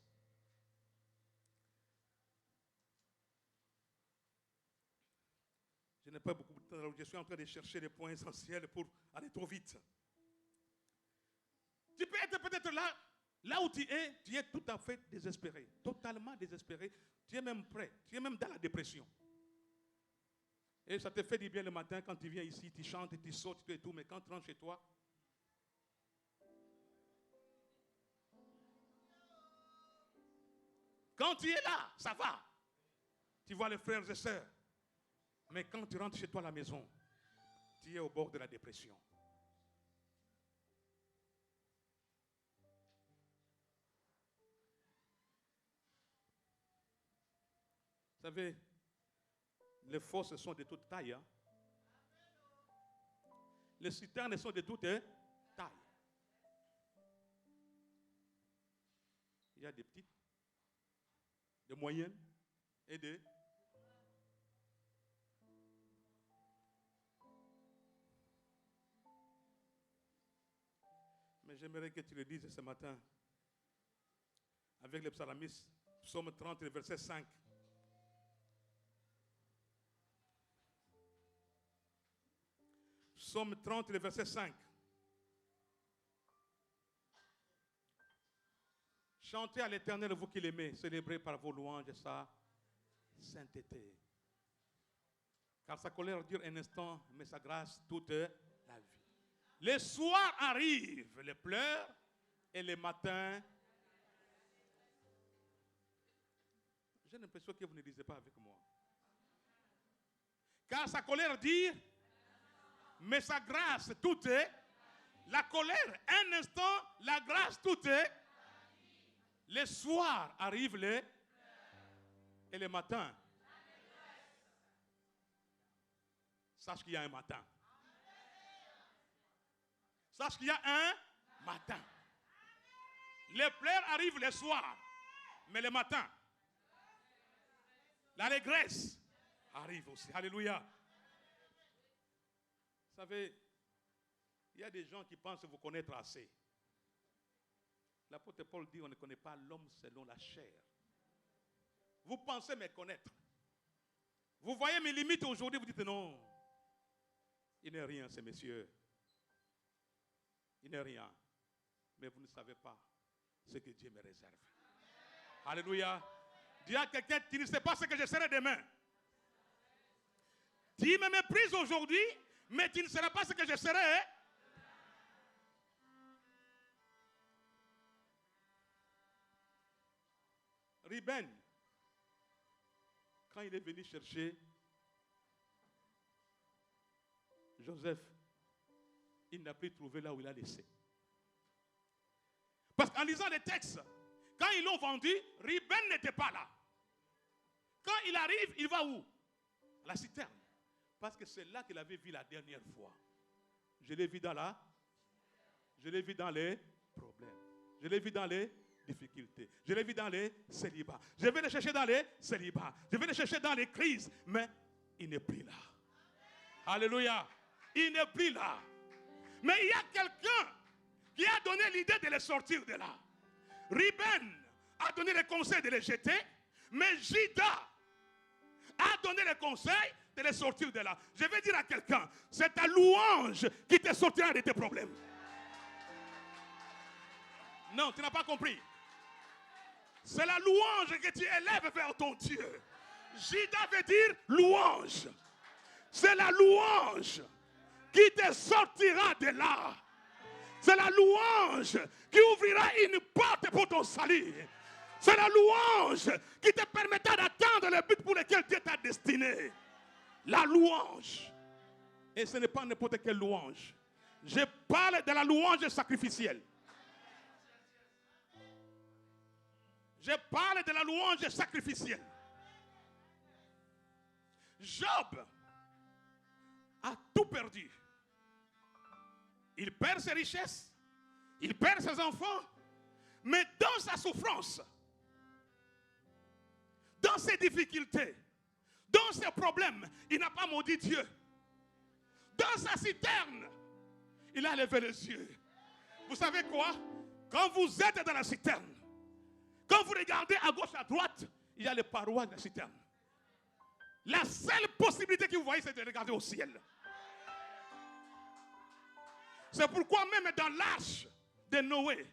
Je n'ai pas beaucoup de temps, je suis en train de chercher les points essentiels pour aller trop vite. Tu peux être peut-être là où tu es tout à fait désespéré, totalement désespéré. Tu es même prêt, tu es même dans la dépression. Et ça te fait du bien le matin quand tu viens ici, tu chantes, tu sautes et tout, mais quand tu rentres chez toi, quand tu es là, ça va. Tu vois les frères et sœurs. Mais quand tu rentres chez toi à la maison, tu es au bord de la dépression. Vous savez, les fosses sont de toute taille. Hein? Les citernes sont de toute taille. Il y a des petites, des moyennes et des... Mais j'aimerais que tu le dises ce matin avec le psalmiste, psaume 30, verset 5. Psaume 30, verset 5. Chantez à l'Éternel, vous qui l'aimez, célébrez par vos louanges sa sainteté. Car sa colère dure un instant, mais sa grâce toute la vie. Les soirs arrivent les pleurs et les matins. J'ai l'impression que vous ne lisez pas avec moi. Car sa colère dure, mais sa grâce toute est. La colère, un instant, la grâce toute est. Les soirs arrivent les et les matins. Sache qu'il y a un matin. Sache qu'il y a un matin. Les pleurs arrivent les soirs, mais le matin, l'allégresse arrive aussi. Alléluia. Vous savez, il y a des gens qui pensent vous connaître assez. L'apôtre Paul dit, on ne connaît pas l'homme selon la chair. Vous pensez me connaître. Vous voyez mes limites aujourd'hui, vous dites non. Il n'est rien, ces messieurs. Il n'est rien. Mais vous ne savez pas ce que Dieu me réserve. Alléluia. Dis à quelqu'un, tu ne sais pas ce que je serai demain. Tu me méprises aujourd'hui, mais tu ne seras pas ce que je serai. Ruben, quand il est venu chercher Joseph, il n'a plus trouvé là où il a laissé. Parce qu'en lisant les textes, quand ils l'ont vendu, Ruben n'était pas là. Quand il arrive, il va où? À la citerne. Parce que c'est là qu'il avait vu la dernière fois. Je l'ai vu dans je l'ai vu dans les problèmes. Je l'ai vu dans les difficultés. Je l'ai vu dans les célibats. Je vais le chercher dans les célibats. Je vais le chercher dans les crises. Mais il n'est plus là. Alléluia. Il n'est plus là. Mais il y a quelqu'un qui a donné l'idée de les sortir de là. Ruben a donné le conseil de les jeter. Mais Judas a donné le conseil de les sortir de là. Je vais dire à quelqu'un, c'est ta louange qui te sortira de tes problèmes. Non, tu n'as pas compris. C'est la louange que tu élèves vers ton Dieu. Judas veut dire louange. C'est la louange qui te sortira de là. C'est la louange qui ouvrira une porte pour ton salut. C'est la louange qui te permettra d'atteindre le but pour lequel Dieu t'a destiné. La louange. Et ce n'est pas n'importe quelle louange. Je parle de la louange sacrificielle. Je parle de la louange sacrificielle. Job a tout perdu. Il perd ses richesses, il perd ses enfants, mais dans sa souffrance, dans ses difficultés, dans ses problèmes, il n'a pas maudit Dieu. Dans sa citerne, il a levé les yeux. Vous savez quoi? Quand vous êtes dans la citerne, quand vous regardez à gauche, à droite, il y a les parois de la citerne. La seule possibilité que vous voyez, c'est de regarder au ciel. C'est pourquoi même dans l'arche de Noé,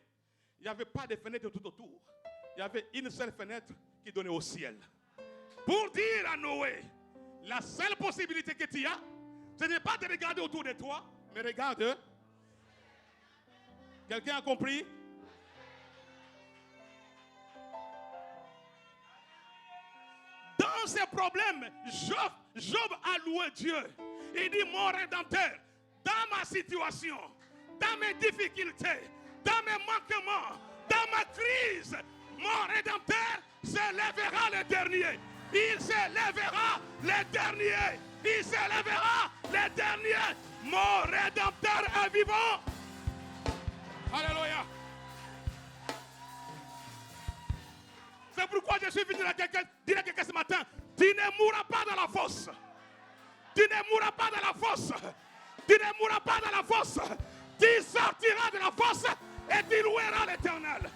il n'y avait pas de fenêtre tout autour. Il y avait une seule fenêtre qui donnait au ciel. Pour dire à Noé, la seule possibilité que tu as, ce n'est pas de regarder autour de toi, mais regarde. Quelqu'un a compris? Dans ces problèmes, Job a loué Dieu. Il dit, mon Rédempteur, dans ma situation, dans mes difficultés, dans mes manquements, dans ma crise, mon Rédempteur se lèvera le dernier. Il se lèvera le dernier. Il se lèvera le dernier. Mon Rédempteur est vivant. Alléluia. C'est pourquoi je suis venu dire à quelqu'un ce matin, tu ne mourras pas dans la fosse. Tu ne mourras pas dans la fosse. Tu ne mourras pas dans la fosse. Tu sortiras de la fosse et tu loueras l'Éternel.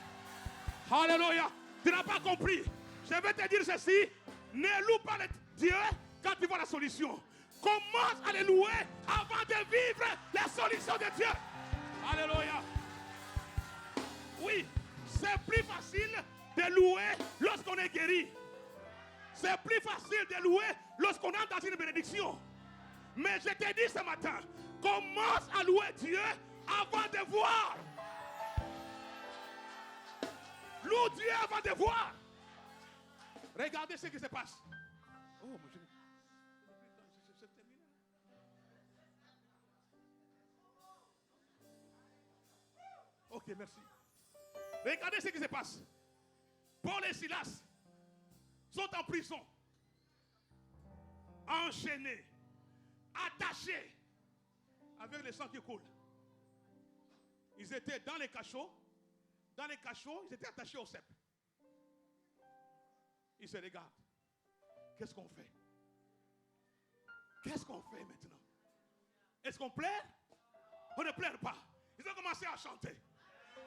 Alléluia. Tu n'as pas compris. Je vais te dire ceci. Ne loue pas Dieu quand tu vois la solution. Commence à le louer avant de vivre la solution de Dieu. Alléluia. Oui, c'est plus facile de louer lorsqu'on est guéri. C'est plus facile de louer lorsqu'on entre dans une bénédiction. Mais je te dis ce matin, commence à louer Dieu avant de voir. Loue Dieu avant de voir. Regardez ce qui se passe. Oh, mon Dieu. C'est terminé. Ok, merci. Regardez ce qui se passe. Paul et Silas sont en prison, enchaînés, attachés, avec le sang qui coule. Ils étaient dans les cachots. Dans les cachots, ils étaient attachés au cep. Ils se regardent. Qu'est-ce qu'on fait? Qu'est-ce qu'on fait maintenant? Est-ce qu'on pleure? On ne pleure pas. Ils ont commencé à chanter.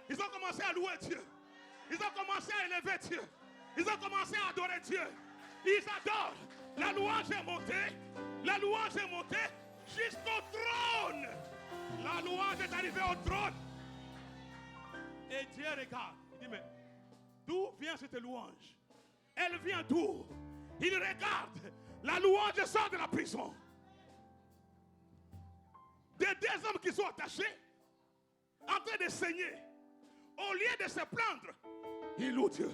Ils ont commencé à louer Dieu. Ils ont commencé à élever Dieu. Ils ont commencé à adorer Dieu. Ils adorent. La louange est montée. La louange est montée jusqu'au trône. La louange est arrivée au trône. Et Dieu regarde. Il dit, mais d'où vient bien cette louange. Elle vient d'où? Il regarde. La louange sort de la prison. Des deux hommes qui sont attachés, en train de saigner. Au lieu de se plaindre, ils louent Dieu.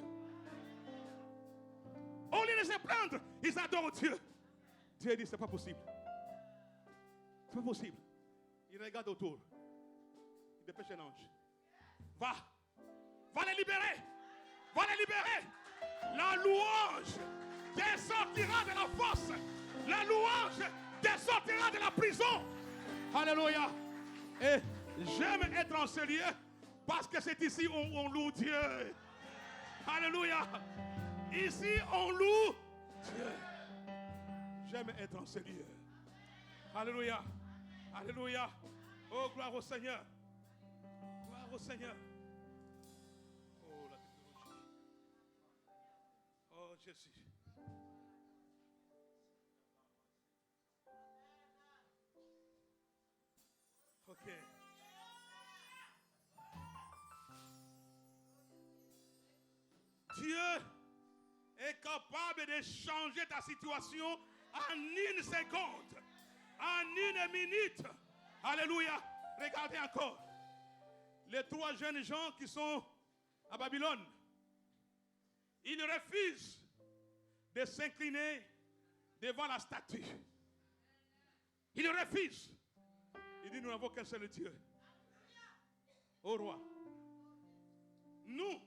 Au lieu de se plaindre, ils adorent Dieu. Dieu dit, c'est pas possible. C'est pas possible. Il regarde autour. Il dépêche un ange. Va les libérer. Va les libérer. La louange te sortira de la fosse. La louange te sortira de la prison. Alléluia. Et j'aime être en ce lieu parce que c'est ici où on loue Dieu. Alléluia. Ici on loue Dieu. J'aime être en ce lieu. Alléluia. Alléluia. Oh, gloire au Seigneur. Gloire au Seigneur. Oh, la technologie. Oh, Jésus. Ok. Dieu est capable de changer ta situation en une seconde, en une minute. Alléluia. Regardez encore. Les 3 jeunes gens qui sont à Babylone, ils refusent de s'incliner devant la statue. Ils refusent. Ils disent, nous n'avons qu'un seul Dieu. Ô roi, nous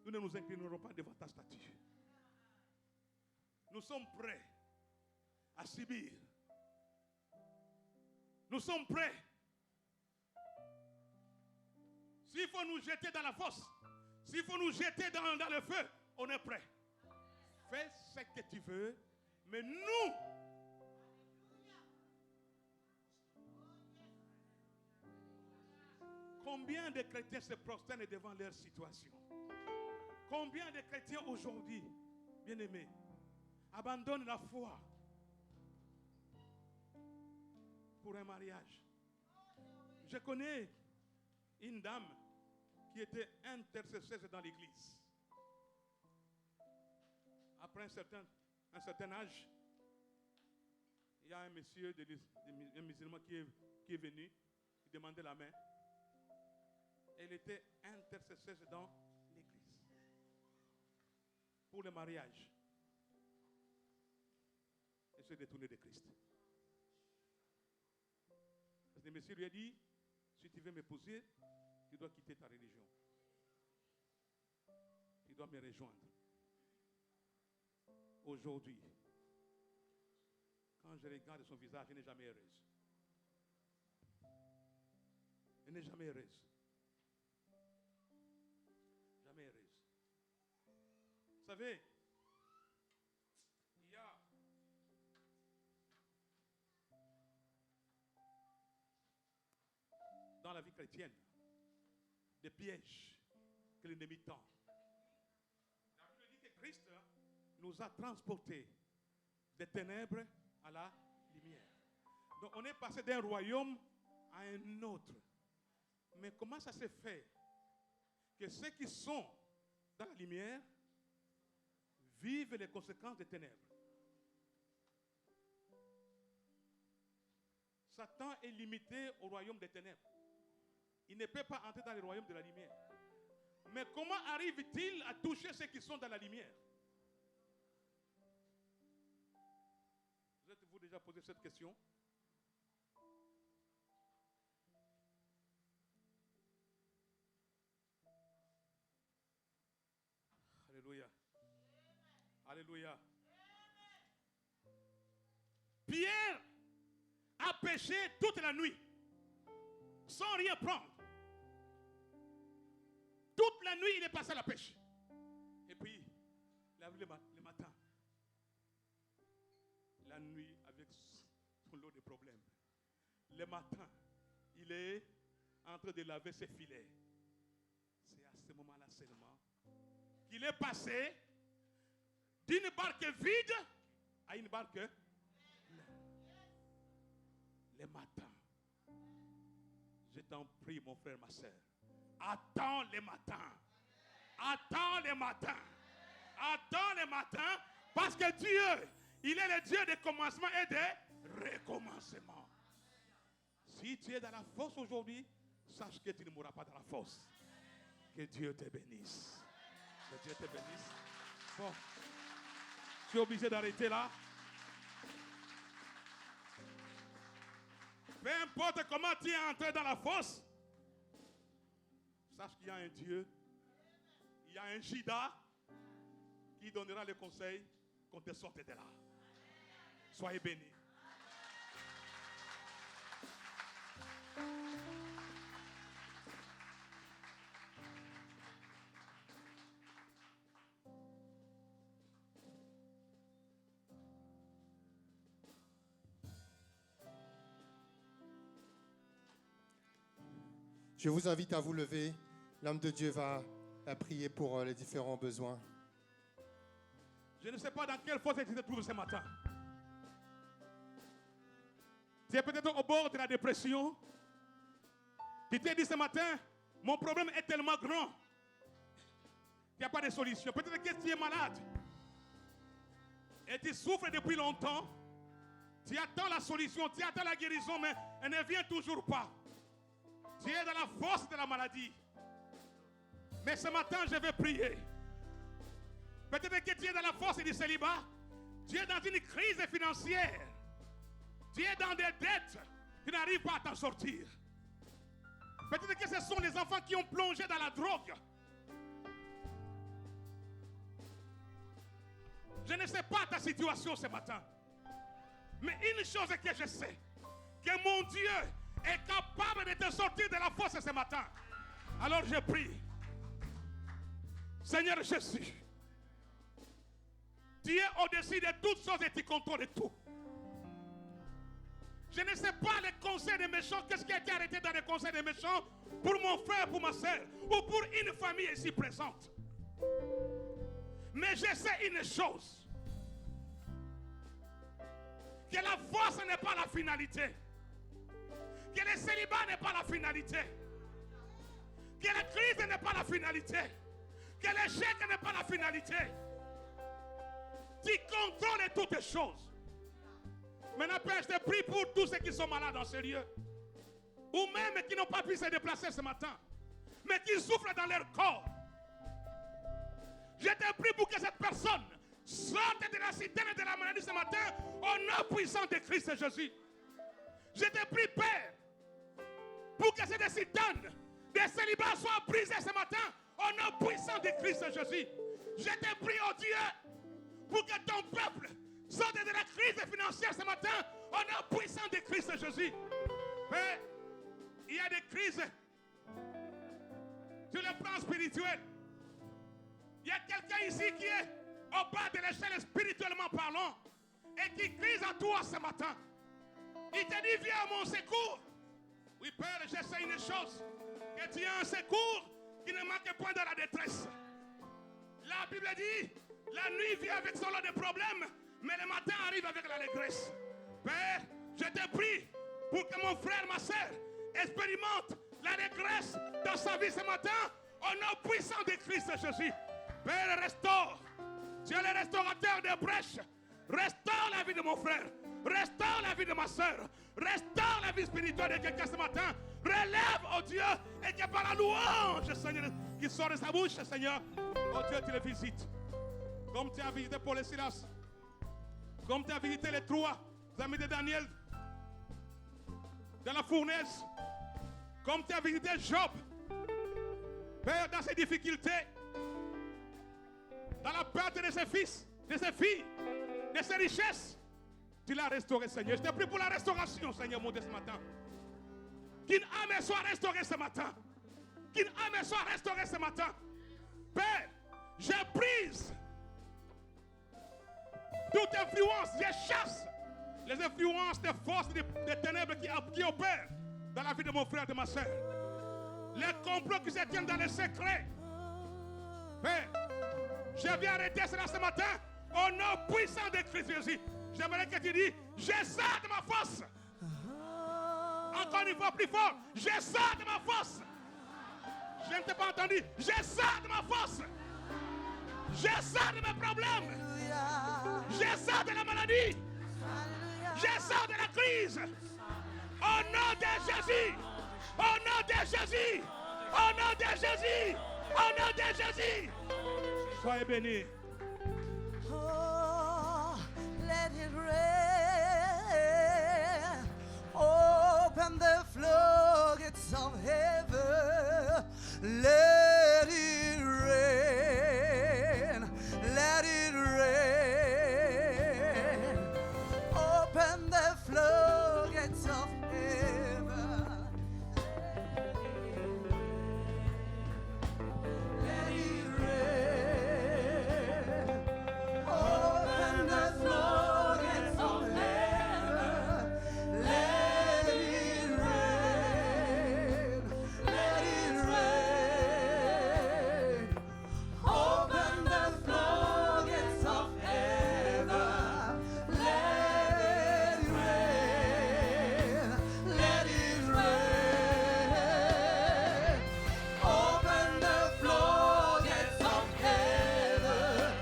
ne nous inclinerons pas devant ta statue. Nous sommes prêts à subir. Nous sommes prêts. S'il faut nous jeter dans la fosse, s'il faut nous jeter dans le feu, on est prêt. Fais ce que tu veux, mais nous, combien de chrétiens se prosternent devant leur situation? Combien de chrétiens aujourd'hui, bien-aimés, abandonnent la foi pour un mariage? Je connais une dame qui était intercesseuse dans l'église. Après un certain âge, il y a un monsieur, un musulman qui est venu, il demandait la main. Elle était intercesseuse dans l'église pour le mariage. Elle s'est détournée de Christ. Parce que le monsieur lui a dit, si tu veux m'épouser, tu dois quitter ta religion. Tu dois me rejoindre. Aujourd'hui, quand je regarde son visage, elle n'est jamais heureuse. Elle n'est jamais heureuse. Jamais heureuse. Vous savez, il y a dans la vie chrétienne des pièges que l'ennemi tend. La Bible dit que Christ nous a transportés des ténèbres à la lumière. Donc on est passé d'un royaume à un autre. Mais comment ça se fait que ceux qui sont dans la lumière vivent les conséquences des ténèbres? Satan est limité au royaume des ténèbres. Il ne peut pas entrer dans le royaume de la lumière. Mais comment arrive-t-il à toucher ceux qui sont dans la lumière? Vous êtes-vous déjà posé cette question? Alléluia. Alléluia. Pierre a péché toute la nuit sans rien prendre. Toute la nuit, il est passé à la pêche. Et puis, il a vu le matin. La nuit, avec son lot de problèmes. Le matin, il est en train de laver ses filets. C'est à ce moment-là seulement qu'il est passé d'une barque vide à une barque pleine. Le matin, je t'en prie, mon frère, ma soeur. Attends le matin. Attends le matin. Attends le matin, parce que Dieu, il est le Dieu des commencements et des recommencements. Si tu es dans la fosse aujourd'hui, sache que tu ne mourras pas dans la fosse. Que Dieu te bénisse. Que Dieu te bénisse. Bon, je suis obligé d'arrêter là. Peu importe comment tu es entré dans la fosse, sache qu'il y a un Dieu, il y a un Jida qui donnera le conseil qu'on te sorte de là. Soyez bénis. Je vous invite à vous lever. L'homme de Dieu va prier pour les différents besoins. Je ne sais pas dans quelle fosse tu te trouves ce matin. Tu es peut-être au bord de la dépression. Tu t'es dit ce matin, mon problème est tellement grand qu'il n'y a pas de solution. Peut-être que tu es malade et tu souffres depuis longtemps. Tu attends la solution, tu attends la guérison, mais elle ne vient toujours pas. Tu es dans la force de la maladie. Mais ce matin, je vais prier. Peut-être que tu es dans la force du célibat. Tu es dans une crise financière. Tu es dans des dettes. Tu n'arrives pas à t'en sortir. Peut-être que ce sont les enfants qui ont plongé dans la drogue. Je ne sais pas ta situation ce matin. Mais une chose que je sais, que mon Dieu est capable de te sortir de la fosse ce matin. Alors je prie. Seigneur Jésus, tu es au-dessus de toutes choses et tu contrôles tout. Je ne sais pas les conseils des méchants, qu'est-ce qui a été arrêté dans les conseils des méchants pour mon frère, pour ma soeur, ou pour une famille ici présente. Mais je sais une chose, que la force n'est pas la finalité, que le célibat n'est pas la finalité, que la crise n'est pas la finalité, que l'échec n'est pas la finalité. Tu contrôles toutes les choses. Maintenant, Père, je te prie pour tous ceux qui sont malades dans ce lieu, ou même qui n'ont pas pu se déplacer ce matin, mais qui souffrent dans leur corps. Je te prie pour que cette personne sorte de la citerne de la maladie ce matin au nom puissant de Christ Jésus. Je te prie, Père, pour que cette citerne de célibat soit brisée ce matin au nom puissant de Christ Jésus. Je te prie, oh Dieu, pour que ton peuple sorte de la crise financière ce matin au nom puissant de Christ Jésus. Père, il y a des crises sur le plan spirituel. Il y a quelqu'un ici qui est au bas de l'échelle spirituellement parlant et qui crie à toi ce matin. Il te dit, viens à mon secours. Oui, Père, je sais une chose, que tu as un secours qui ne manque point dans la détresse. La Bible dit, la nuit vient avec son lot de problèmes, mais le matin arrive avec l'allégresse. Père, je te prie pour que mon frère, ma soeur, expérimente l'allégresse dans sa vie ce matin, au nom puissant de Christ Jésus. Père, restaure. Tu es le restaurateur des brèches. Restaure la vie de mon frère. Restaure la vie de ma soeur. Restaure la vie spirituelle de quelqu'un ce matin. Relève, oh Dieu, et que par la louange, Seigneur, qui sort de sa bouche, Seigneur, oh Dieu, tu le visites. Comme tu as visité Paul et Silas. Comme tu as visité les trois amis de Daniel dans la fournaise. Comme tu as visité Job. Père, dans ses difficultés, dans la perte de ses fils, de ses filles, de ses richesses, tu l'as restauré, Seigneur. Je te prie pour la restauration, Seigneur, mon Dieu, ce matin. Qu'une âme soit restaurée ce matin. Qu'une âme soit restaurée ce matin. Père, je brise toute influence, je chasse les influences des forces des ténèbres qui opèrent dans la vie de mon frère et de ma soeur. Les complots qui se tiennent dans les secrets. Père, je viens arrêter cela ce matin au nom puissant de Christ Jésus. J'aimerais que tu dises, je sors de ma force. Encore une fois plus fort, je sors de ma force. Je ne t'ai pas entendu. Je sors de ma force. Je sors de mes problèmes. Je sors de la maladie. Je sors de la crise. Au nom de Jésus. Au nom de Jésus. Au nom de Jésus. Au nom de Jésus. Soyez bénis. Oh, let it rain. Open the floodgates of heaven. Let it rain. Let it rain. Open the floodgates of heaven. Let it rain. Open the floodgates of heaven. Let it rain. Let it rain. Open the floodgates of heaven. Let it rain. Let it rain. Open the floodgates of heaven.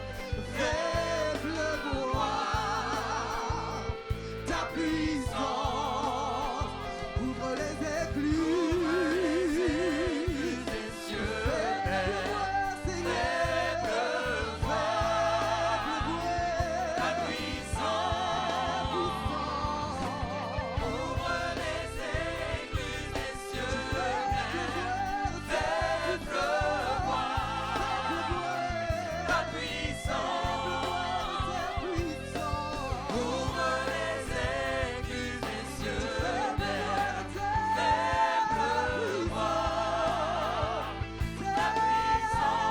Fais pleuvoir ta puissance. Ouvre les écluses des cieux. Fais pleuvoir, Seigneur. Fais pleuvoir ta puissance. Ouvre les écluses des cieux. Fais pleuvoir ta puissance. Ouvre les écluses des cieux. Fais pleuvoir ta puissance.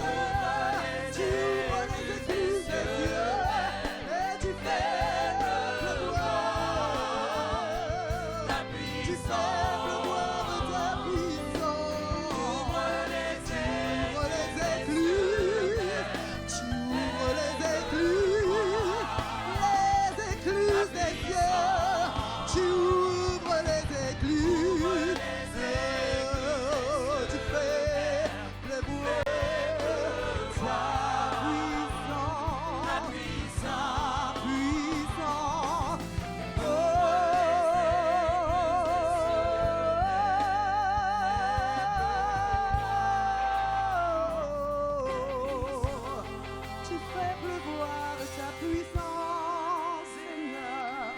Seigneur, tu ouvres les écluses des cieux et tu fais pleuvoir ta puissance. Tu fais pleuvoir ta puissance. Ouvre les écluses. Tu ouvres les écluses des cieux. Tu ouvres les écluses. Tu fais pleuvoir ta puissance. Tu fais pleuvoir ta puissance, Seigneur.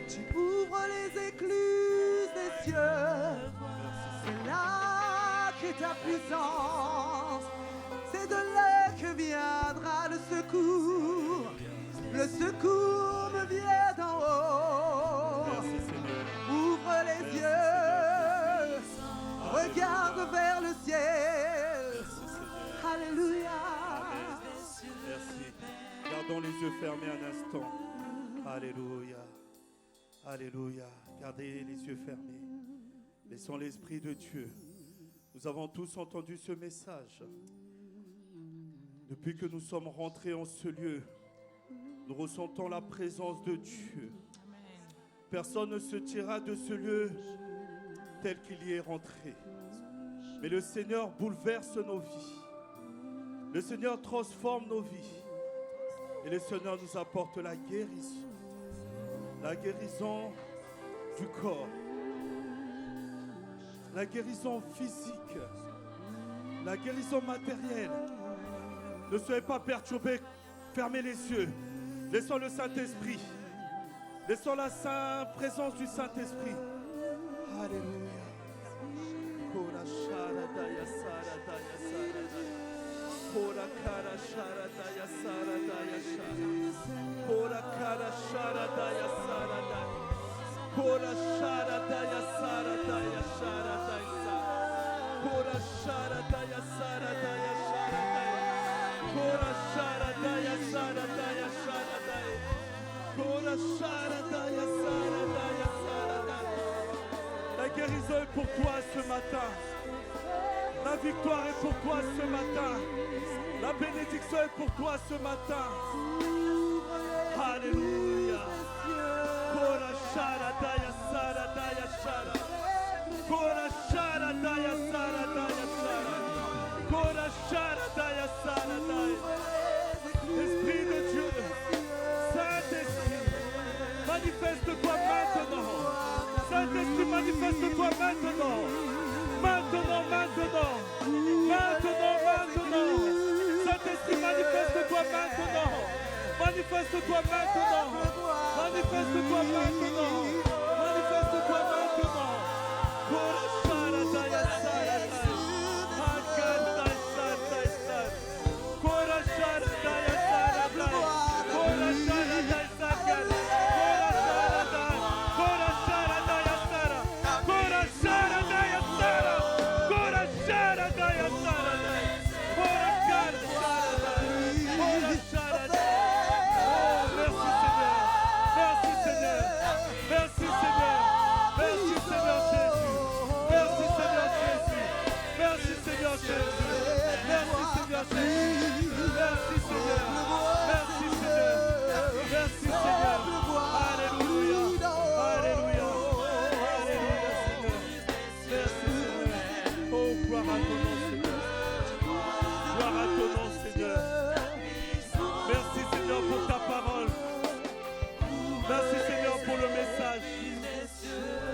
Tu ouvres les écluses des cieux. C'est là qu'est ta puissance. C'est de là que viendra le secours. Le secours me vient d'en haut. Merci Seigneur. Ouvre les yeux. Regarde vers le ciel. Merci Seigneur. Alléluia. Merci. Gardons les yeux fermés un instant. Alléluia. Alléluia. Gardez les yeux fermés. Laissons l'Esprit de Dieu. Nous avons tous entendu ce message. Depuis que nous sommes rentrés en ce lieu, nous ressentons la présence de Dieu. Personne ne se tirera de ce lieu tel qu'il y est rentré. Mais le Seigneur bouleverse nos vies. Le Seigneur transforme nos vies. Et le Seigneur nous apporte la guérison. La guérison du corps. La guérison physique. La guérison matérielle. Ne soyez pas perturbés. Fermez les yeux. Laissons le Saint-Esprit. Laissons la sainte présence du Saint-Esprit. Alléluia. Kora shara daya sara daya sara daya. Kora kara shara daya sara daya shara. Kora kara shara daya sara daya. Kora shara daya sara daya shara daya. Kora shara daya sara daya shara daya. Kora shara daya sara daya shara daya. Kora shara daya sara daya sara daya. La guérison est pour toi ce matin. La victoire est pour toi ce matin. La bénédiction est pour toi ce matin. Alléluia. Kora shara daya sara daya shara. Kora shara daya sara daya shara. Kora Manifeste-toi maintenant. Manifeste-toi maintenant. Manifeste-toi maintenant.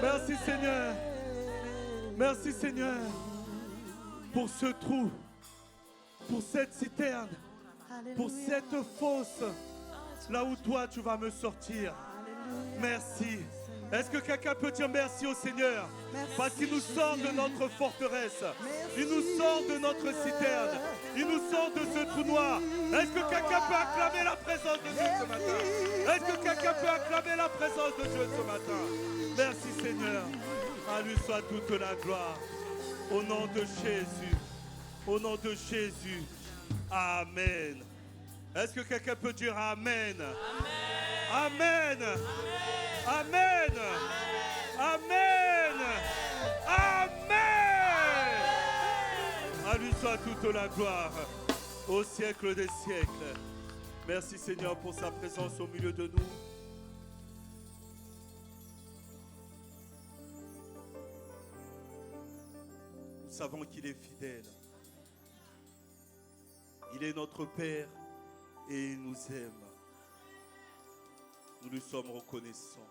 Merci Seigneur. Merci Seigneur pour ce trou, pour cette citerne, pour cette fosse, là où toi tu vas me sortir. Merci. Est-ce que quelqu'un peut dire merci au Seigneur? Parce qu'il nous sort de notre forteresse. Il nous sort de notre citerne. Il nous sort de ce trou noir. Est-ce que quelqu'un peut acclamer la présence de Dieu ce matin? Est-ce que quelqu'un peut acclamer la présence de Dieu ce matin? Merci Seigneur. À lui soit toute la gloire. Au nom de Jésus. Au nom de Jésus. Amen. Est-ce que quelqu'un peut dire Amen? Amen. Amen. Amen. Amen. À lui soit toute la gloire au siècle des siècles. Merci Seigneur pour sa présence au milieu de nous. Nous savons qu'il est fidèle. Il est notre Père et il nous aime. Nous lui sommes reconnaissants.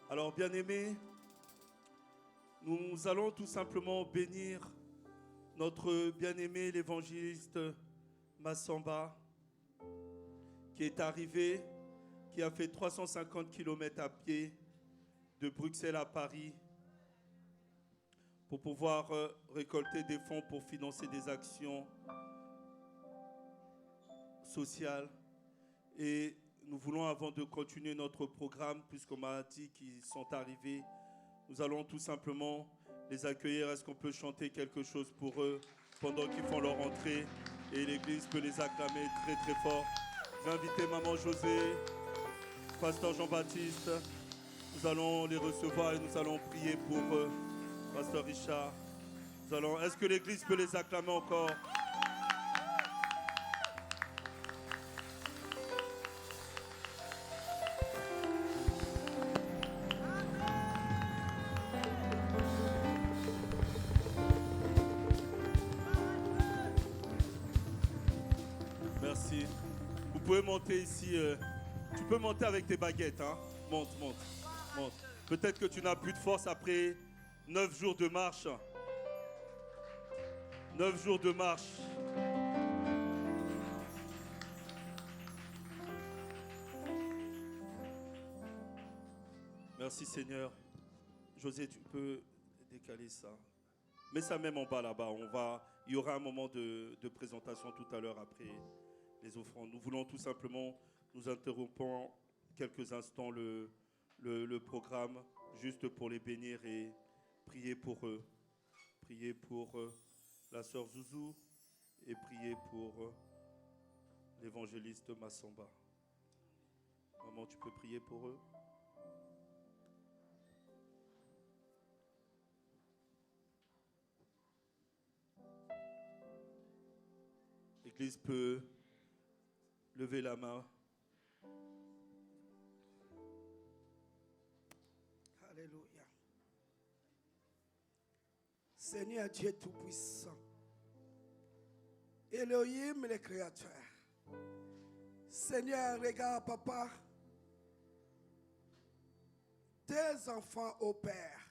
Alors, bien-aimés, nous allons tout simplement bénir notre bien-aimé l'évangéliste Massamba, qui est arrivé, qui a fait 350 km à pied de Bruxelles à Paris pour pouvoir récolter des fonds pour financer des actions sociales. Et nous voulons, avant de continuer notre programme, puisqu'on m'a dit qu'ils sont arrivés, nous allons tout simplement les accueillir. Est-ce qu'on peut chanter quelque chose pour eux pendant qu'ils font leur entrée? Et l'église peut les acclamer très très fort. Je vais inviter Maman José, Pasteur Jean-Baptiste. Nous allons les recevoir et nous allons prier pour eux. Pasteur Richard. Est-ce que l'église peut les acclamer encore? Merci. Vous pouvez monter ici. Tu peux monter avec tes baguettes. Hein? Monte. Peut-être que tu n'as plus de force après 9 jours de marche. 9 jours de marche. Merci Seigneur. José, tu peux décaler ça. Mets ça même en bas là-bas. Il y aura un moment de présentation tout à l'heure après les offrandes. Nous voulons tout simplement, nous interrompons quelques instants le programme juste pour les bénir et prier pour eux. Prier pour la sœur Zouzou et prier pour l'évangéliste Massamba. Maman, tu peux prier pour eux? L'Église peut lever la main. Alléluia. Seigneur Dieu Tout-Puissant, Elohim le Créateur, Seigneur, regarde papa, tes enfants au Père,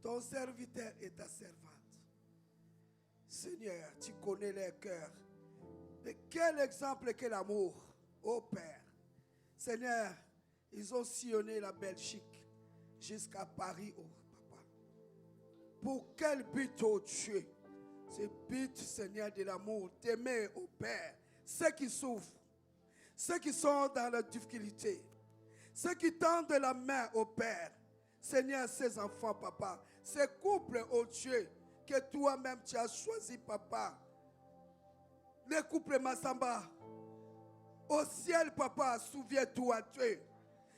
ton serviteur et ta servante. Seigneur, tu connais leur cœur. De quel exemple que l'amour. ô Père. Seigneur, ils ont sillonné la Belgique jusqu'à Paris, ô Papa. Pour quel but, ô Dieu? C'est but, Seigneur, de l'amour, d'aimer, ô Père, ceux qui souffrent, ceux qui sont dans la difficulté, ceux qui tendent la main au Père. Seigneur, ces enfants, Papa, ces couples, ô Dieu, que toi-même tu as choisi, Papa. Les couples Massamba, au ciel, Papa, souviens-toi, Dieu.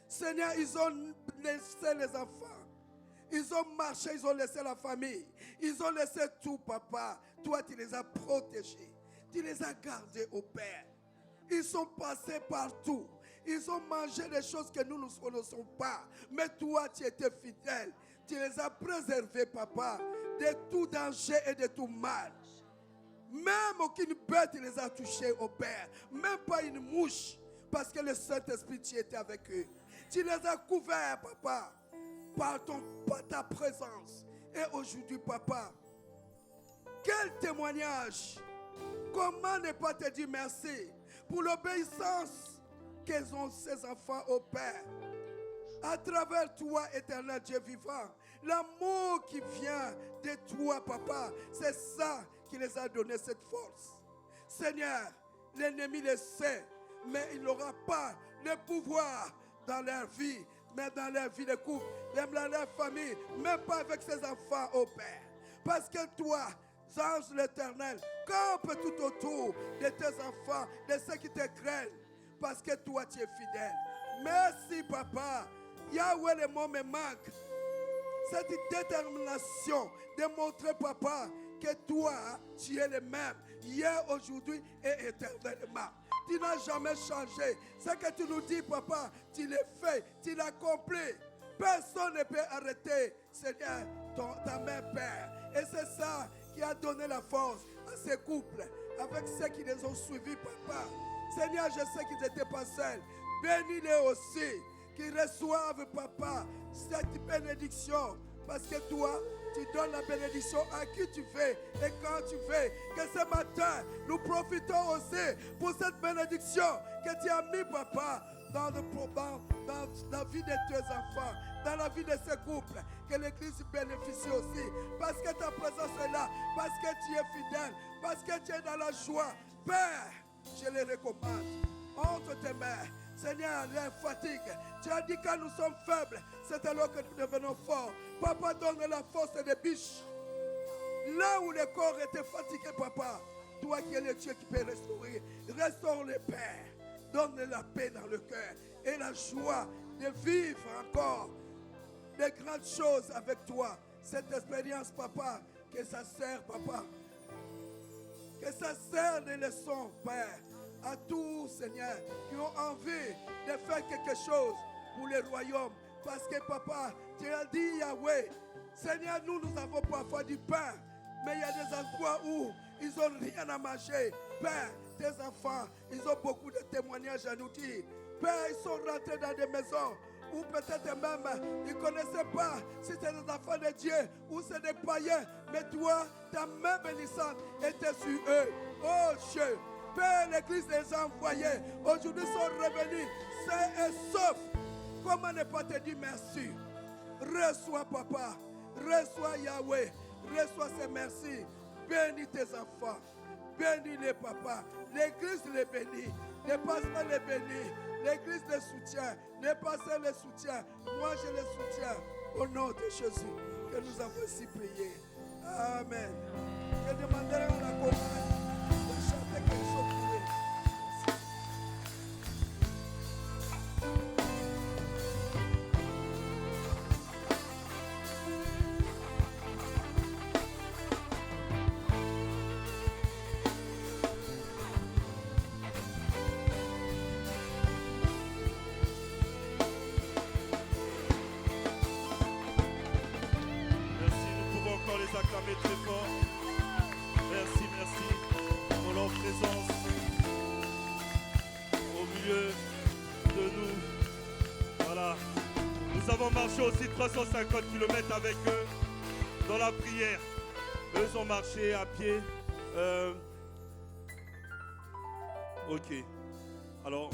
Seigneur, ils ont laissé les enfants. Ils ont marché, ils ont laissé la famille. Ils ont laissé tout, Papa. Toi, tu les as protégés. Tu les as gardés au Père. Ils sont passés partout. Ils ont mangé des choses que nous ne connaissons pas. Mais toi, tu étais fidèle. Tu les as préservés, Papa, de tout danger et de tout mal. Même aucune bête ne les a touchés au Père. Même pas une mouche. Parce que le Saint-Esprit, tu étais avec eux. Tu les as couverts, Papa, par ta présence. Et aujourd'hui, Papa, quel témoignage! Comment ne pas te dire merci pour l'obéissance qu'ils ont ces enfants au Père. À travers toi, éternel Dieu vivant, l'amour qui vient de toi, Papa, c'est ça qui les a donné cette force. Seigneur, l'ennemi le sait, mais il n'aura pas le pouvoir dans leur vie, mais dans leur vie de couple, même dans leur famille, même pas avec ses enfants au Père. Parce que toi, ange l'Éternel, campe tout autour de tes enfants, de ceux qui te craignent, parce que toi tu es fidèle. Merci, Papa. Yahweh, le mot me manque. Cette détermination de montrer, Papa, que toi, tu es le même, hier, aujourd'hui et éternellement. Tu n'as jamais changé. Ce que tu nous dis, Papa, tu l'as fait, tu l'as accompli. Personne ne peut arrêter, Seigneur, ta main, Père. Et c'est ça qui a donné la force à ces couples, avec ceux qui les ont suivis, Papa. Seigneur, je sais qu'ils n'étaient pas seuls. Bénis-les aussi, qu'ils reçoivent, Papa, cette bénédiction. Parce que toi, tu donnes la bénédiction à qui tu veux et quand tu veux. Que ce matin, nous profitons aussi pour cette bénédiction que tu as mis, Papa, dans la vie de tes enfants, dans la vie de ces couples. Que l'Église bénéficie aussi. Parce que ta présence est là. Parce que tu es fidèle. Parce que tu es dans la joie. Père, je les recommande entre tes mains. Seigneur, les fatigue. Tu as dit quand nous sommes faibles, c'est alors que nous devenons forts. Papa, donne la force des biches. Là où le corps était fatigué, Papa, toi qui es le Dieu qui peut restaurer, restaure le Père. Donne la paix dans le cœur et la joie de vivre encore des grandes choses avec toi. Cette expérience, Papa, que ça sert, Papa. Que ça sert de leçons, Père, à tous, Seigneur, qui ont envie de faire quelque chose pour le royaume. Parce que, Papa, tu as dit, Yahweh, Seigneur, nous avons parfois du pain, mais il y a des endroits où ils n'ont rien à manger. Père, tes enfants, ils ont beaucoup de témoignages à nous dire. Père, ils sont rentrés dans des maisons ou peut-être même, ils ne connaissaient pas si c'est des enfants de Dieu ou c'est des païens. Mais toi, ta main bénissante était sur eux. Oh Dieu, Père, l'Église les a envoyés. Aujourd'hui, ils sont revenus sains et saufs. Comment ne pas te dire merci? Reçois, Papa. Reçois, Yahweh. Reçois ces merci. Bénis tes enfants. Bénis-les, Papa. L'Église les bénit. Les pasteurs les bénissent. L'Église les soutient. Les pasteurs les soutiennent. Moi, je les soutiens. Au nom de Jésus, que nous avons ainsi prié. Amen. Je demanderai à la chorale de chanter quelque chose pour eux. Acclamer très fort. Merci, merci pour leur présence au milieu de nous. Voilà. Nous avons marché aussi 350 km avec eux dans la prière. Eux ont marché à pied. Ok. Alors,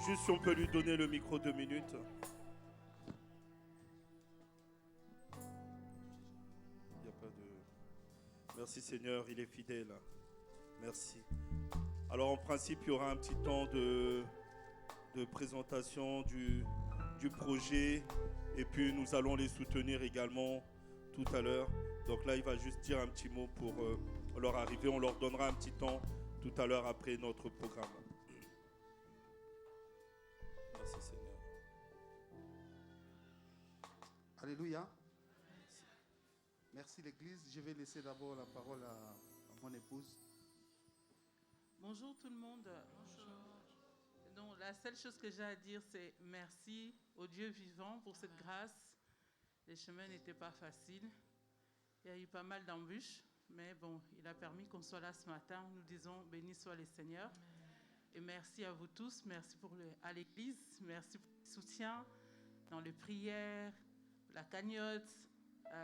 juste si on peut lui donner le micro 2 minutes. Il y a pas de... Merci Seigneur, il est fidèle. Merci. Alors en principe, il y aura un petit temps de présentation du projet. Et puis nous allons les soutenir également tout à l'heure. Donc là, il va juste dire un petit mot pour leur arrivée. On leur donnera un petit temps tout à l'heure après notre programme. Merci Seigneur. Alléluia. Merci l'Église. Je vais laisser d'abord la parole à mon épouse. Bonjour tout le monde. Bonjour. Donc, la seule chose que j'ai à dire, c'est merci au Dieu vivant pour cette grâce. Les chemins n'étaient pas faciles. Il y a eu pas mal d'embûches, mais bon, il a permis qu'on soit là ce matin. Nous disons béni soit le Seigneur. Et merci à vous tous. Merci à l'Église. Merci pour le soutien dans les prières, la cagnotte,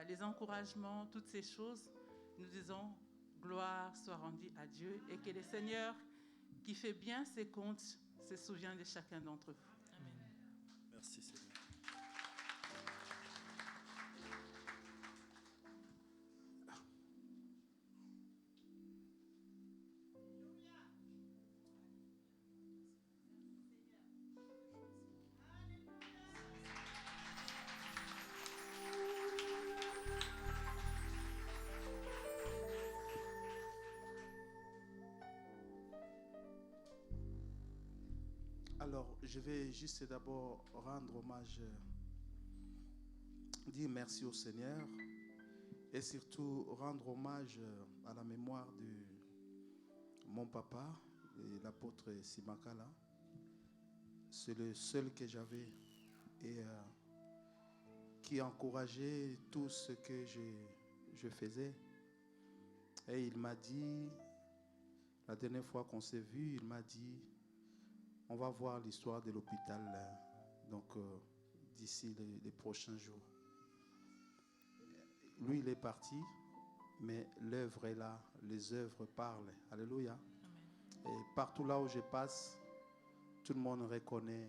les encouragements, toutes ces choses. Nous disons gloire soit rendue à Dieu et que le Seigneur qui fait bien ses comptes se souvient de chacun d'entre vous. Amen. Merci Seigneur. Alors, je vais juste d'abord rendre hommage, dire merci au Seigneur et surtout rendre hommage à la mémoire de mon papa, l'apôtre Simakala. C'est le seul que j'avais et qui encourageait tout ce que je faisais. Et il m'a dit, la dernière fois qu'on s'est vu, il m'a dit, on va voir l'histoire de l'hôpital d'ici les prochains jours. Lui, il est parti, mais l'œuvre est là. Les œuvres parlent. Alléluia. Amen. Et partout là où je passe, tout le monde reconnaît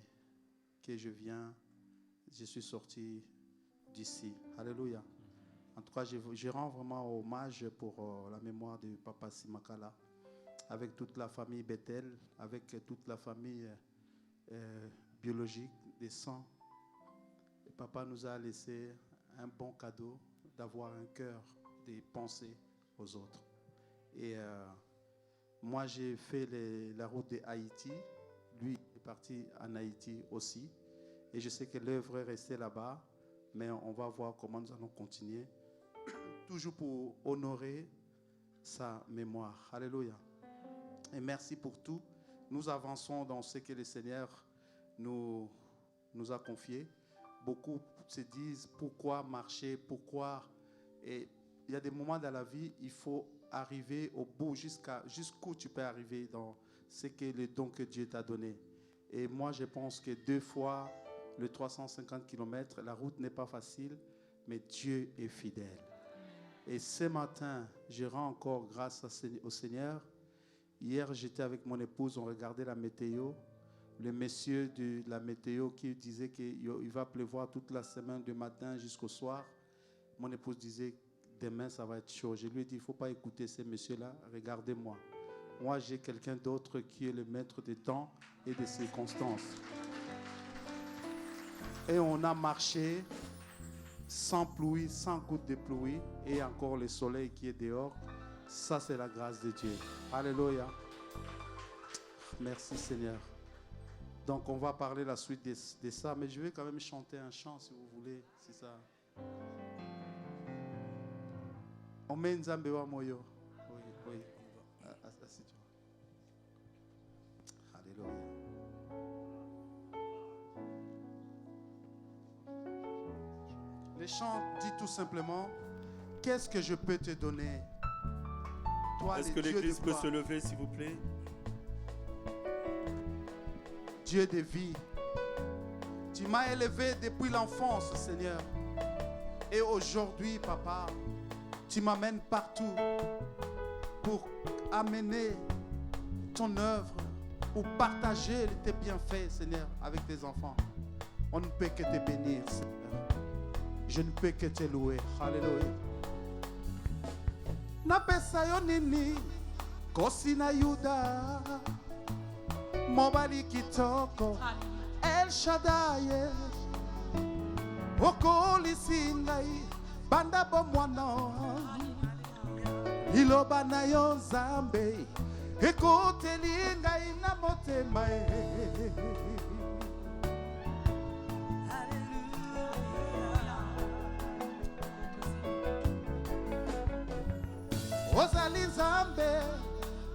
que je suis sorti d'ici. Alléluia. En tout cas, je rends vraiment hommage pour la mémoire de Papa Simakala, avec toute la famille Bethel, avec toute la famille biologique des sangs. Et papa nous a laissé un bon cadeau d'avoir un cœur de penser aux autres. Et moi, j'ai fait la route de Haïti. Lui est parti en Haïti aussi. Et je sais que l'œuvre est restée là-bas, mais on va voir comment nous allons continuer, toujours pour honorer sa mémoire. Alléluia. Et merci pour tout. Nous avançons dans ce que le Seigneur nous a confié. Beaucoup se disent pourquoi marcher, pourquoi. Et il y a des moments dans la vie, il faut arriver au bout, jusqu'où tu peux arriver dans ce que le don que Dieu t'a donné. Et moi, je pense que 2 fois le 350 km, la route n'est pas facile, mais Dieu est fidèle. Et ce matin, je rends encore grâce au Seigneur. Hier, j'étais avec mon épouse, on regardait la météo. Le monsieur de la météo qui disait qu'il va pleuvoir toute la semaine, du matin jusqu'au soir. Mon épouse disait, demain, ça va être chaud. Je lui ai dit, il ne faut pas écouter ces messieurs-là, regardez-moi. Moi, j'ai quelqu'un d'autre qui est le maître des temps et des circonstances. Et on a marché sans pluie, sans goutte de pluie, et encore le soleil qui est dehors. Ça, c'est la grâce de Dieu. Alléluia. Merci Seigneur. Donc, on va parler la suite de ça, mais je vais quand même chanter un chant si vous voulez. C'est ça. On met Nzambe wa moyo. Oui. Assis-toi. Alléluia. Le chant dit tout simplement, qu'est-ce que je peux te donner? Toi, est-ce que l'église peut se lever, s'il vous plaît? Dieu de vie, tu m'as élevé depuis l'enfance, Seigneur. Et aujourd'hui, Papa, tu m'amènes partout pour amener ton œuvre, ou partager tes bienfaits, Seigneur, avec tes enfants. On ne peut que te bénir, Seigneur. Je ne peux que te louer. Alléluia. Napesa yo nini kosi na Yuda mobali kitoko El Shaddai okolisi ngai banda bomwana iloba na yo Nzambe ekoteli ngai na motema ozali Nzambe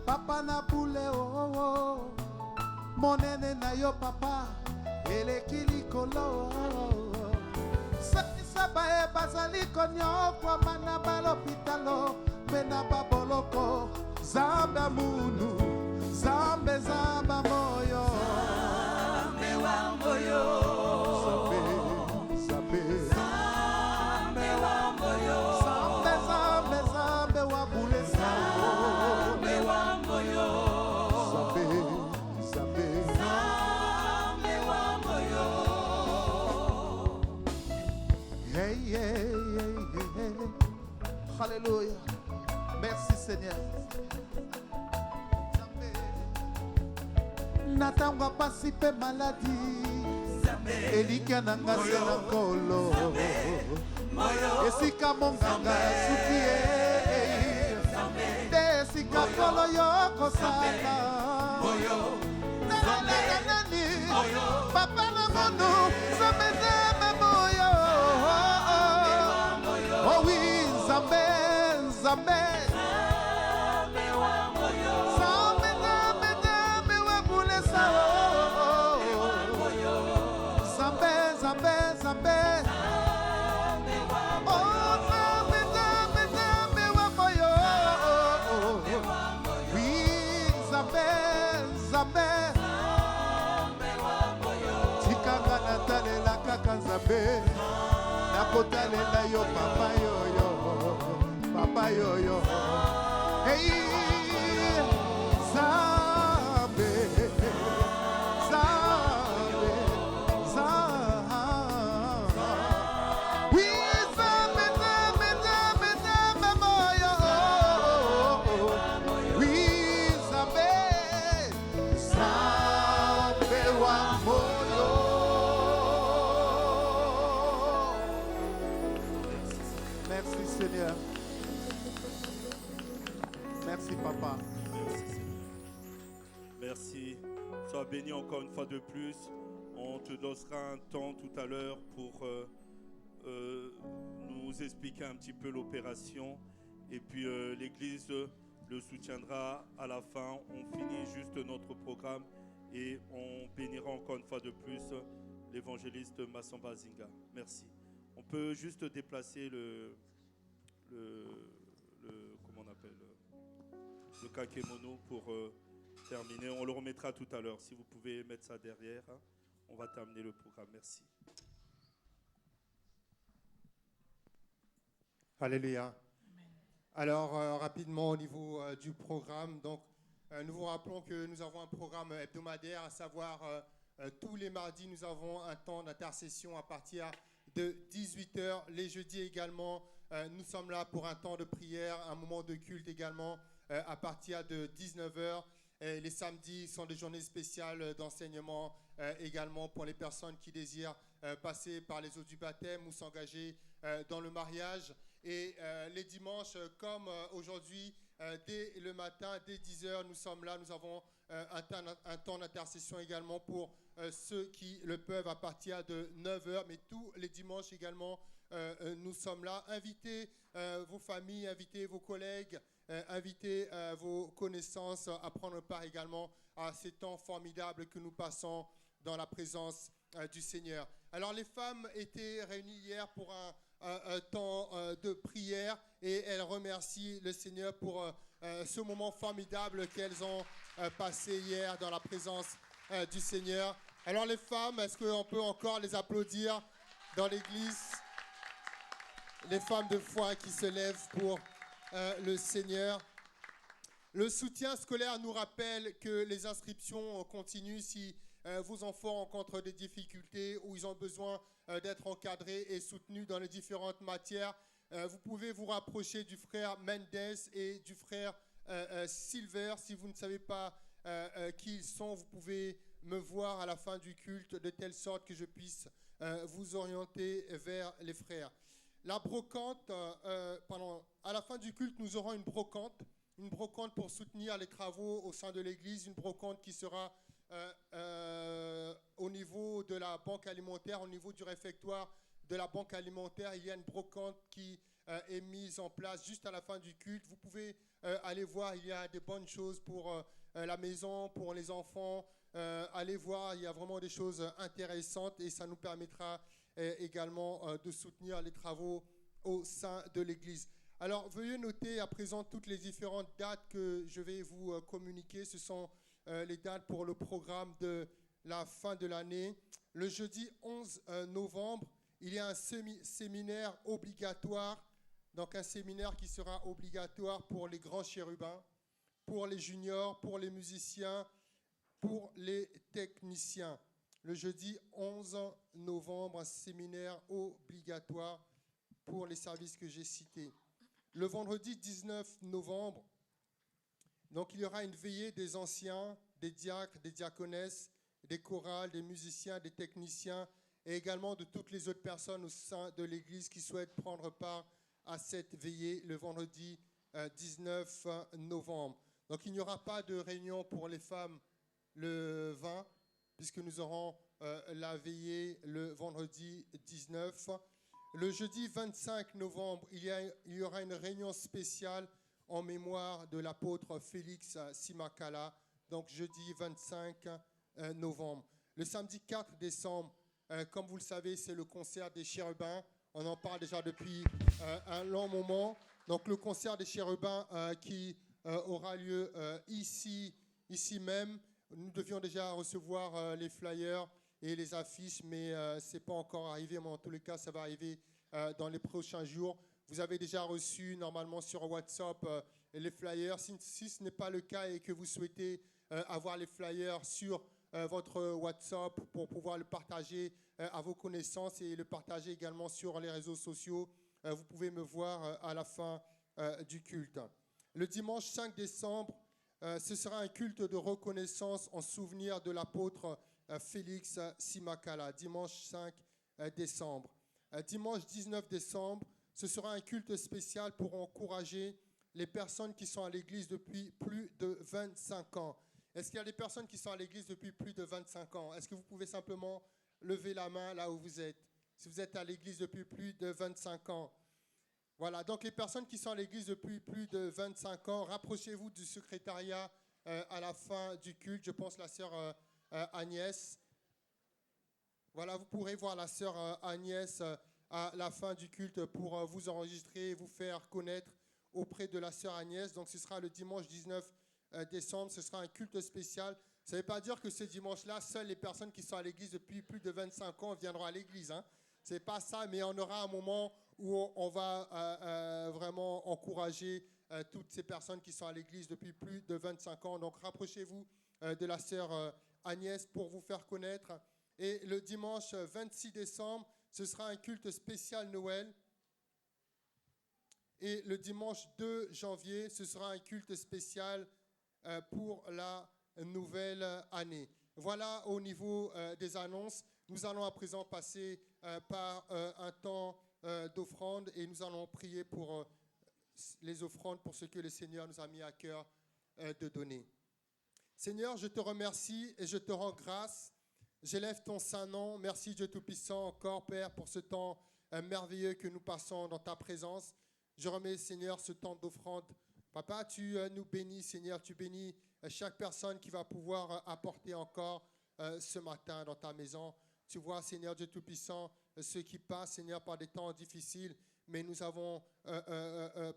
papa na bule oh monene na yo papa eleki likolo salisa baye bazali konyokwama na balopitalo mpe na baboloko Nzambe amunu Nzambe Nzambe moyo Nzambe wa moyo Nzambe Nzambe wa moyo Nzambe Nzambe Nzambe wa bule Nzambe wa moyo Nzambe Nzambe Nzambe wa moyo Hey hey hey hey Hallelujah. Merci Seigneur. Natangwa pasi pe maladie Elika na ngase na kolo Esika monganga suki Esika kolo yoko sana Nani Papa na mono Zambe Zambe moyo Oh oui Zambe Zambe Nzambe nakotalela yo papa yoyo hey Nzambe Nzambe Nzambe oui Nzambe Nzambe Nzambe Nzambe moyo oui Nzambe Nzambe wa moyo. Merci Seigneur. Merci Papa. Merci Seigneur. Merci. Sois béni encore une fois de plus. On te donnera un temps tout à l'heure pour nous expliquer un petit peu l'opération. Et puis l'Église le soutiendra à la fin. On finit juste notre programme et on bénira encore une fois de plus l'évangéliste Massamba Zinga. Merci. On peut juste déplacer comment on appelle le kakemono pour terminer. On le remettra tout à l'heure. Si vous pouvez mettre ça derrière, hein, on va terminer le programme. Merci. Alléluia. Alors, rapidement au niveau du programme, donc, nous vous rappelons que nous avons un programme hebdomadaire, à savoir tous les mardis, nous avons un temps d'intercession à partir de 18h. Les jeudis également, nous sommes là pour un temps de prière, un moment de culte également à partir de 19h. Et les samedis sont des journées spéciales d'enseignement également pour les personnes qui désirent passer par les eaux du baptême ou s'engager dans le mariage. Et les dimanches, comme aujourd'hui, dès le matin, dès 10h, nous sommes là. Nous avons un temps d'intercession également pour ceux qui le peuvent à partir de 9h. Mais tous les dimanches également, nous sommes là. Invitez vos familles, invitez vos collègues, invitez vos connaissances à prendre part également à ces temps formidables que nous passons dans la présence du Seigneur. Alors les femmes étaient réunies hier pour un temps de prière et elles remercient le Seigneur pour ce moment formidable qu'elles ont passé hier dans la présence du Seigneur. Alors les femmes, est-ce qu'on peut encore les applaudir dans l'église? Les femmes de foi qui se lèvent pour le Seigneur. Le soutien scolaire nous rappelle que les inscriptions continuent si vos enfants rencontrent des difficultés ou ils ont besoin d'être encadrés et soutenus dans les différentes matières. Vous pouvez vous rapprocher du frère Mendes et du frère Silver. Si vous ne savez pas qui ils sont, vous pouvez me voir à la fin du culte de telle sorte que je puisse vous orienter vers les frères. La brocante, à la fin du culte, nous aurons une brocante pour soutenir les travaux au sein de l'église, une brocante qui sera au niveau de la banque alimentaire, au niveau du réfectoire de la banque alimentaire. Il y a une brocante qui est mise en place juste à la fin du culte. Vous pouvez aller voir, il y a des bonnes choses pour la maison, pour les enfants. Allez voir, il y a vraiment des choses intéressantes et ça nous permettra également de soutenir les travaux au sein de l'église. Alors, veuillez noter à présent toutes les différentes dates que je vais vous communiquer. Ce sont les dates pour le programme de la fin de l'année. Le jeudi 11 novembre, il y a un séminaire obligatoire, donc un séminaire qui sera obligatoire pour les grands chérubins, pour les juniors, pour les musiciens, pour les techniciens. Le jeudi 11 novembre, un séminaire obligatoire pour les services que j'ai cités. Le vendredi 19 novembre, donc il y aura une veillée des anciens, des diacres, des diaconesses, des chorales, des musiciens, des techniciens et également de toutes les autres personnes au sein de l'Église qui souhaitent prendre part à cette veillée le vendredi 19 novembre. Donc il n'y aura pas de réunion pour les femmes le 20, puisque nous aurons la veillée le vendredi 19. Le jeudi 25 novembre, il y aura une réunion spéciale en mémoire de l'apôtre Félix Simakala, donc jeudi 25 novembre. Le samedi 4 décembre, comme vous le savez, c'est le concert des chérubins. On en parle déjà depuis un long moment. Donc le concert des chérubins qui aura lieu ici même. Nous devions déjà recevoir les flyers et les affiches, mais ce n'est pas encore arrivé. Mais en tous les cas, ça va arriver dans les prochains jours. Vous avez déjà reçu normalement sur WhatsApp les flyers. Si ce n'est pas le cas et que vous souhaitez avoir les flyers sur votre WhatsApp pour pouvoir le partager à vos connaissances et le partager également sur les réseaux sociaux, vous pouvez me voir à la fin du culte. Le dimanche 5 décembre, ce sera un culte de reconnaissance en souvenir de l'apôtre Félix Simakala, dimanche 5 décembre. Dimanche 19 décembre, ce sera un culte spécial pour encourager les personnes qui sont à l'église depuis plus de 25 ans. Est-ce qu'il y a des personnes qui sont à l'église depuis plus de 25 ans? Est-ce que vous pouvez simplement lever la main là où vous êtes? Si vous êtes à l'église depuis plus de 25 ans. Voilà, donc les personnes qui sont à l'église depuis plus de 25 ans, rapprochez-vous du secrétariat à la fin du culte. Je pense la sœur Agnès. Voilà, vous pourrez voir la sœur Agnès à la fin du culte pour vous enregistrer et vous faire connaître auprès de la sœur Agnès. Donc ce sera le dimanche 19 décembre, ce sera un culte spécial. Ça ne veut pas dire que ce dimanche-là, seules les personnes qui sont à l'église depuis plus de 25 ans viendront à l'église. Hein. Ce n'est pas ça, mais on aura un moment où on va vraiment encourager toutes ces personnes qui sont à l'église depuis plus de 25 ans. Donc rapprochez-vous de la sœur Agnès pour vous faire connaître. Et le dimanche 26 décembre, ce sera un culte spécial Noël. Et le dimanche 2 janvier, ce sera un culte spécial pour la nouvelle année. Voilà au niveau des annonces. Nous allons à présent passer par un temps d'offrande et nous allons prier pour les offrandes, pour ce que le Seigneur nous a mis à cœur de donner. Seigneur, je te remercie et je te rends grâce. J'élève ton saint nom. Merci Dieu Tout-Puissant encore, Père, pour ce temps merveilleux que nous passons dans ta présence. Je remets, Seigneur, ce temps d'offrande. Papa, tu nous bénis, Seigneur. Tu bénis chaque personne qui va pouvoir apporter encore ce matin dans ta maison. Tu vois, Seigneur Dieu Tout-Puissant, ceux qui passent, Seigneur, par des temps difficiles, mais nous avons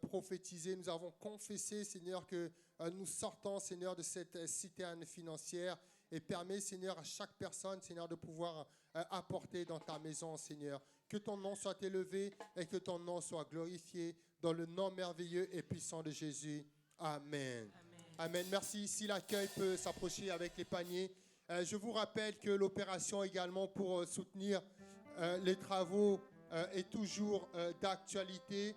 prophétisé, nous avons confessé, Seigneur, que nous sortons, Seigneur, de cette citerne financière et permets, Seigneur, à chaque personne, Seigneur, de pouvoir apporter dans ta maison, Seigneur. Que ton nom soit élevé et que ton nom soit glorifié dans le nom merveilleux et puissant de Jésus. Amen. Amen. Amen. Merci. Si l'accueil peut s'approcher avec les paniers. Je vous rappelle que l'opération également pour soutenir les travaux est toujours d'actualité.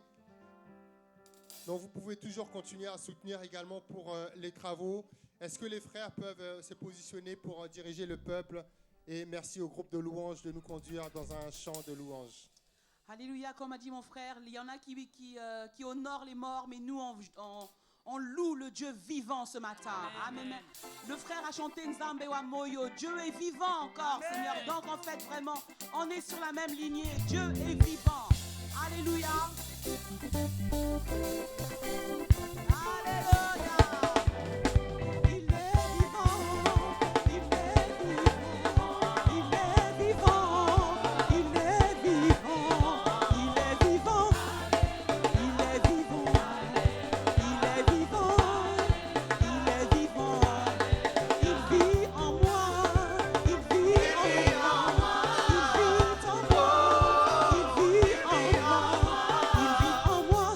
Donc vous pouvez toujours continuer à soutenir également pour les travaux. Est-ce que les frères peuvent se positionner pour diriger le peuple? Et merci au groupe de louanges de nous conduire dans un chant de louanges. Alléluia, comme a dit mon frère, il y en a qui honorent les morts, mais nous, on loue le Dieu vivant ce matin. Amen. Le frère a chanté Nzambe wa Moyo. Dieu est vivant encore, Seigneur. Donc en fait, vraiment, on est sur la même lignée. Dieu est vivant. Alléluia. Alléluia. Il est vivant. Il est vivant. Il est vivant. Il est vivant. Il est vivant. Il est vivant. Il est vivant. Il est vivant. Il vit en moi. Il vit en moi. Il vit en moi. Il vit en moi. Il vit en moi.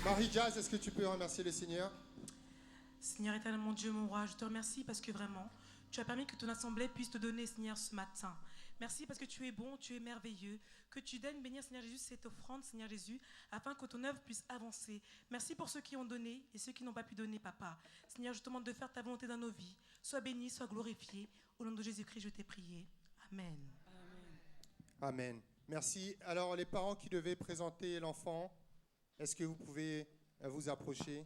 Marie-Jazz, est-ce que tu peux remercier le Seigneur? Seigneur éternel, mon Dieu, mon roi, je te remercie parce que vraiment, Tu as permis que ton assemblée puisse te donner, Seigneur, ce matin. Merci parce que tu es bon, tu es merveilleux. Que tu daignes bénir, Seigneur Jésus, cette offrande, Seigneur Jésus, afin que ton œuvre puisse avancer. Merci pour ceux qui ont donné et ceux qui n'ont pas pu donner, Papa. Seigneur, je te demande de faire ta volonté dans nos vies. Sois béni, sois glorifié. Au nom de Jésus-Christ, je t'ai prié. Amen. Amen. Merci. Alors, les parents qui devaient présenter l'enfant, est-ce que vous pouvez vous approcher?